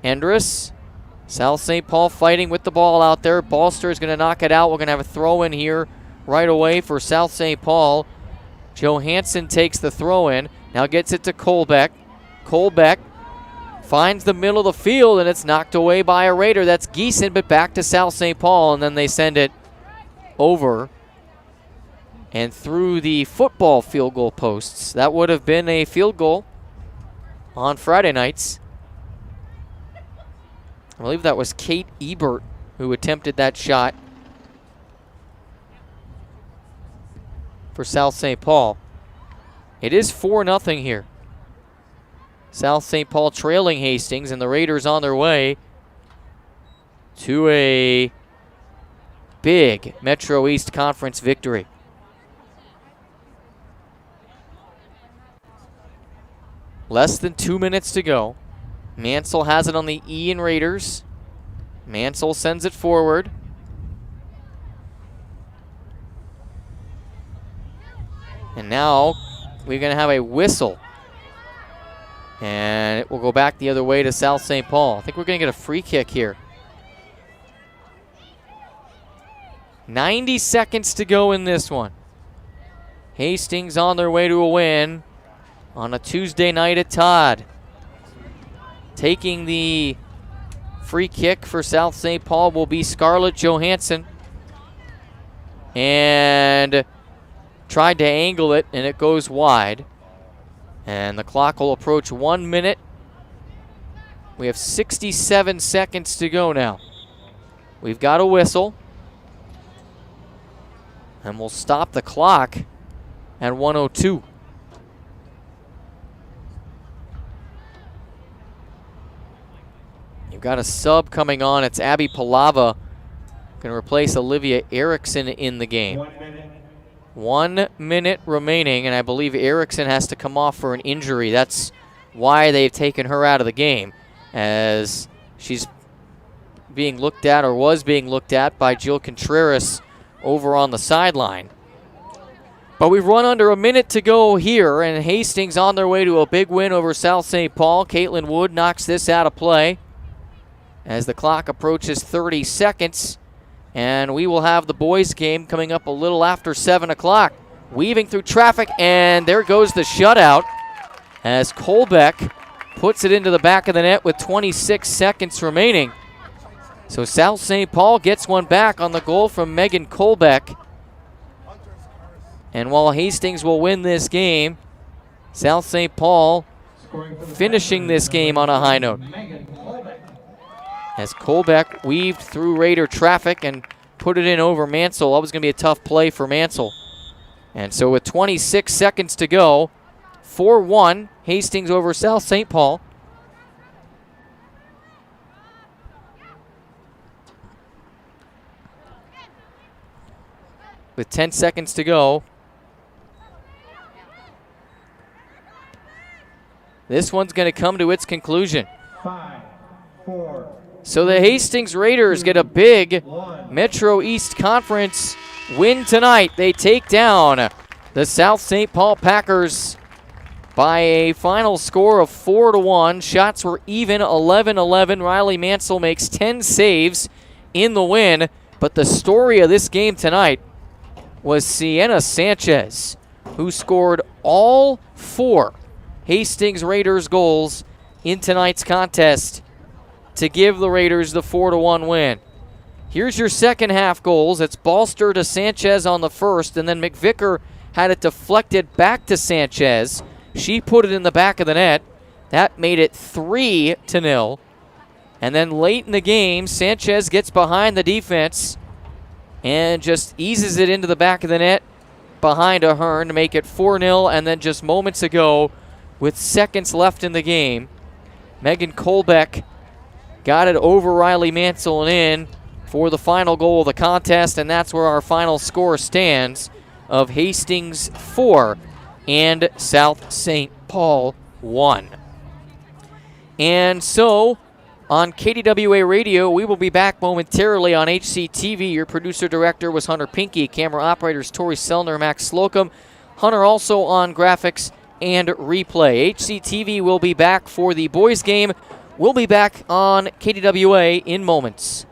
Endress, South St. Paul fighting with the ball out there. Ballster is going to knock it out. We're going to have a throw in here right away for South St. Paul. Johansson takes the throw in. Now gets it to Colbeck. Colbeck finds the middle of the field, and it's knocked away by a Raider. That's Geeson, but back to South St. Paul, and then they send it over and through the football field goal posts. That would have been a field goal on Friday nights. I believe that was Kate Ebert who attempted that shot for South St. Paul. It is 4-0 here. South St. Paul trailing Hastings, and the Raiders on their way to a big Metro East Conference victory. Less than 2 minutes to go. Mansell has it on the Ian Raiders. Mansell sends it forward. And now we're going to have a whistle. And it will go back the other way to South St. Paul. I think we're going to get a free kick here. 90 seconds to go in this one. Hastings on their way to a win on a Tuesday night at Todd. Taking the free kick for South St. Paul will be Scarlett Johansson. And tried to angle it, and it goes wide. And the clock will approach 1 minute. We have 67 seconds to go now. We've got a whistle. And we'll stop the clock at 1:02. You've got a sub coming on. It's Abby Palava going to replace Olivia Erickson in the game. 1 minute. 1 minute remaining, and I believe Erickson has to come off for an injury. That's why they've taken her out of the game, as she's being looked at, or was being looked at, by Jill Contreras over on the sideline. But we've run under a minute to go here, and Hastings on their way to a big win over South St. Paul. Caitlin Wood knocks this out of play as the clock approaches 30 seconds. And we will have the boys' game coming up a little after 7 o'clock. Weaving through traffic, and there goes the shutout as Colbeck puts it into the back of the net with 26 seconds remaining. So South St. Paul gets one back on the goal from Megan Colbeck. And while Hastings will win this game, South St. Paul finishing this game on a high note. As Colbeck weaved through Raider traffic and put it in over Mansell. That was going to be a tough play for Mansell. And so with 26 seconds to go, 4-1, Hastings over South St. Paul. With 10 seconds to go, this one's going to come to its conclusion. 5, 4. So the Hastings Raiders get a big Metro East Conference win tonight. They take down the South St. Paul Packers by a final score of 4-1. Shots were even, 11-11. Riley Mansell makes 10 saves in the win. But the story of this game tonight was Sienna Sanchez, who scored all 4 Hastings Raiders goals in tonight's contest to give the Raiders the 4-1 win. Here's your second half goals. It's Balster to Sanchez on the first, and then McVicker had it deflected back to Sanchez. She put it in the back of the net. That made it 3-0. And then late in the game, Sanchez gets behind the defense and just eases it into the back of the net behind Ahern to make it 4-0. And then just moments ago, with seconds left in the game, Megan Colbeck got it over Riley Mansell and in for the final goal of the contest, and that's where our final score stands of Hastings 4 and South St. Paul 1. And so, on KDWA Radio, we will be back momentarily on HCTV. Your producer-director was Hunter Pinky. Camera operators Tori Sellner, Max Slocum. Hunter also on graphics and replay. HCTV will be back for the boys' game. We'll be back on KDWA in moments.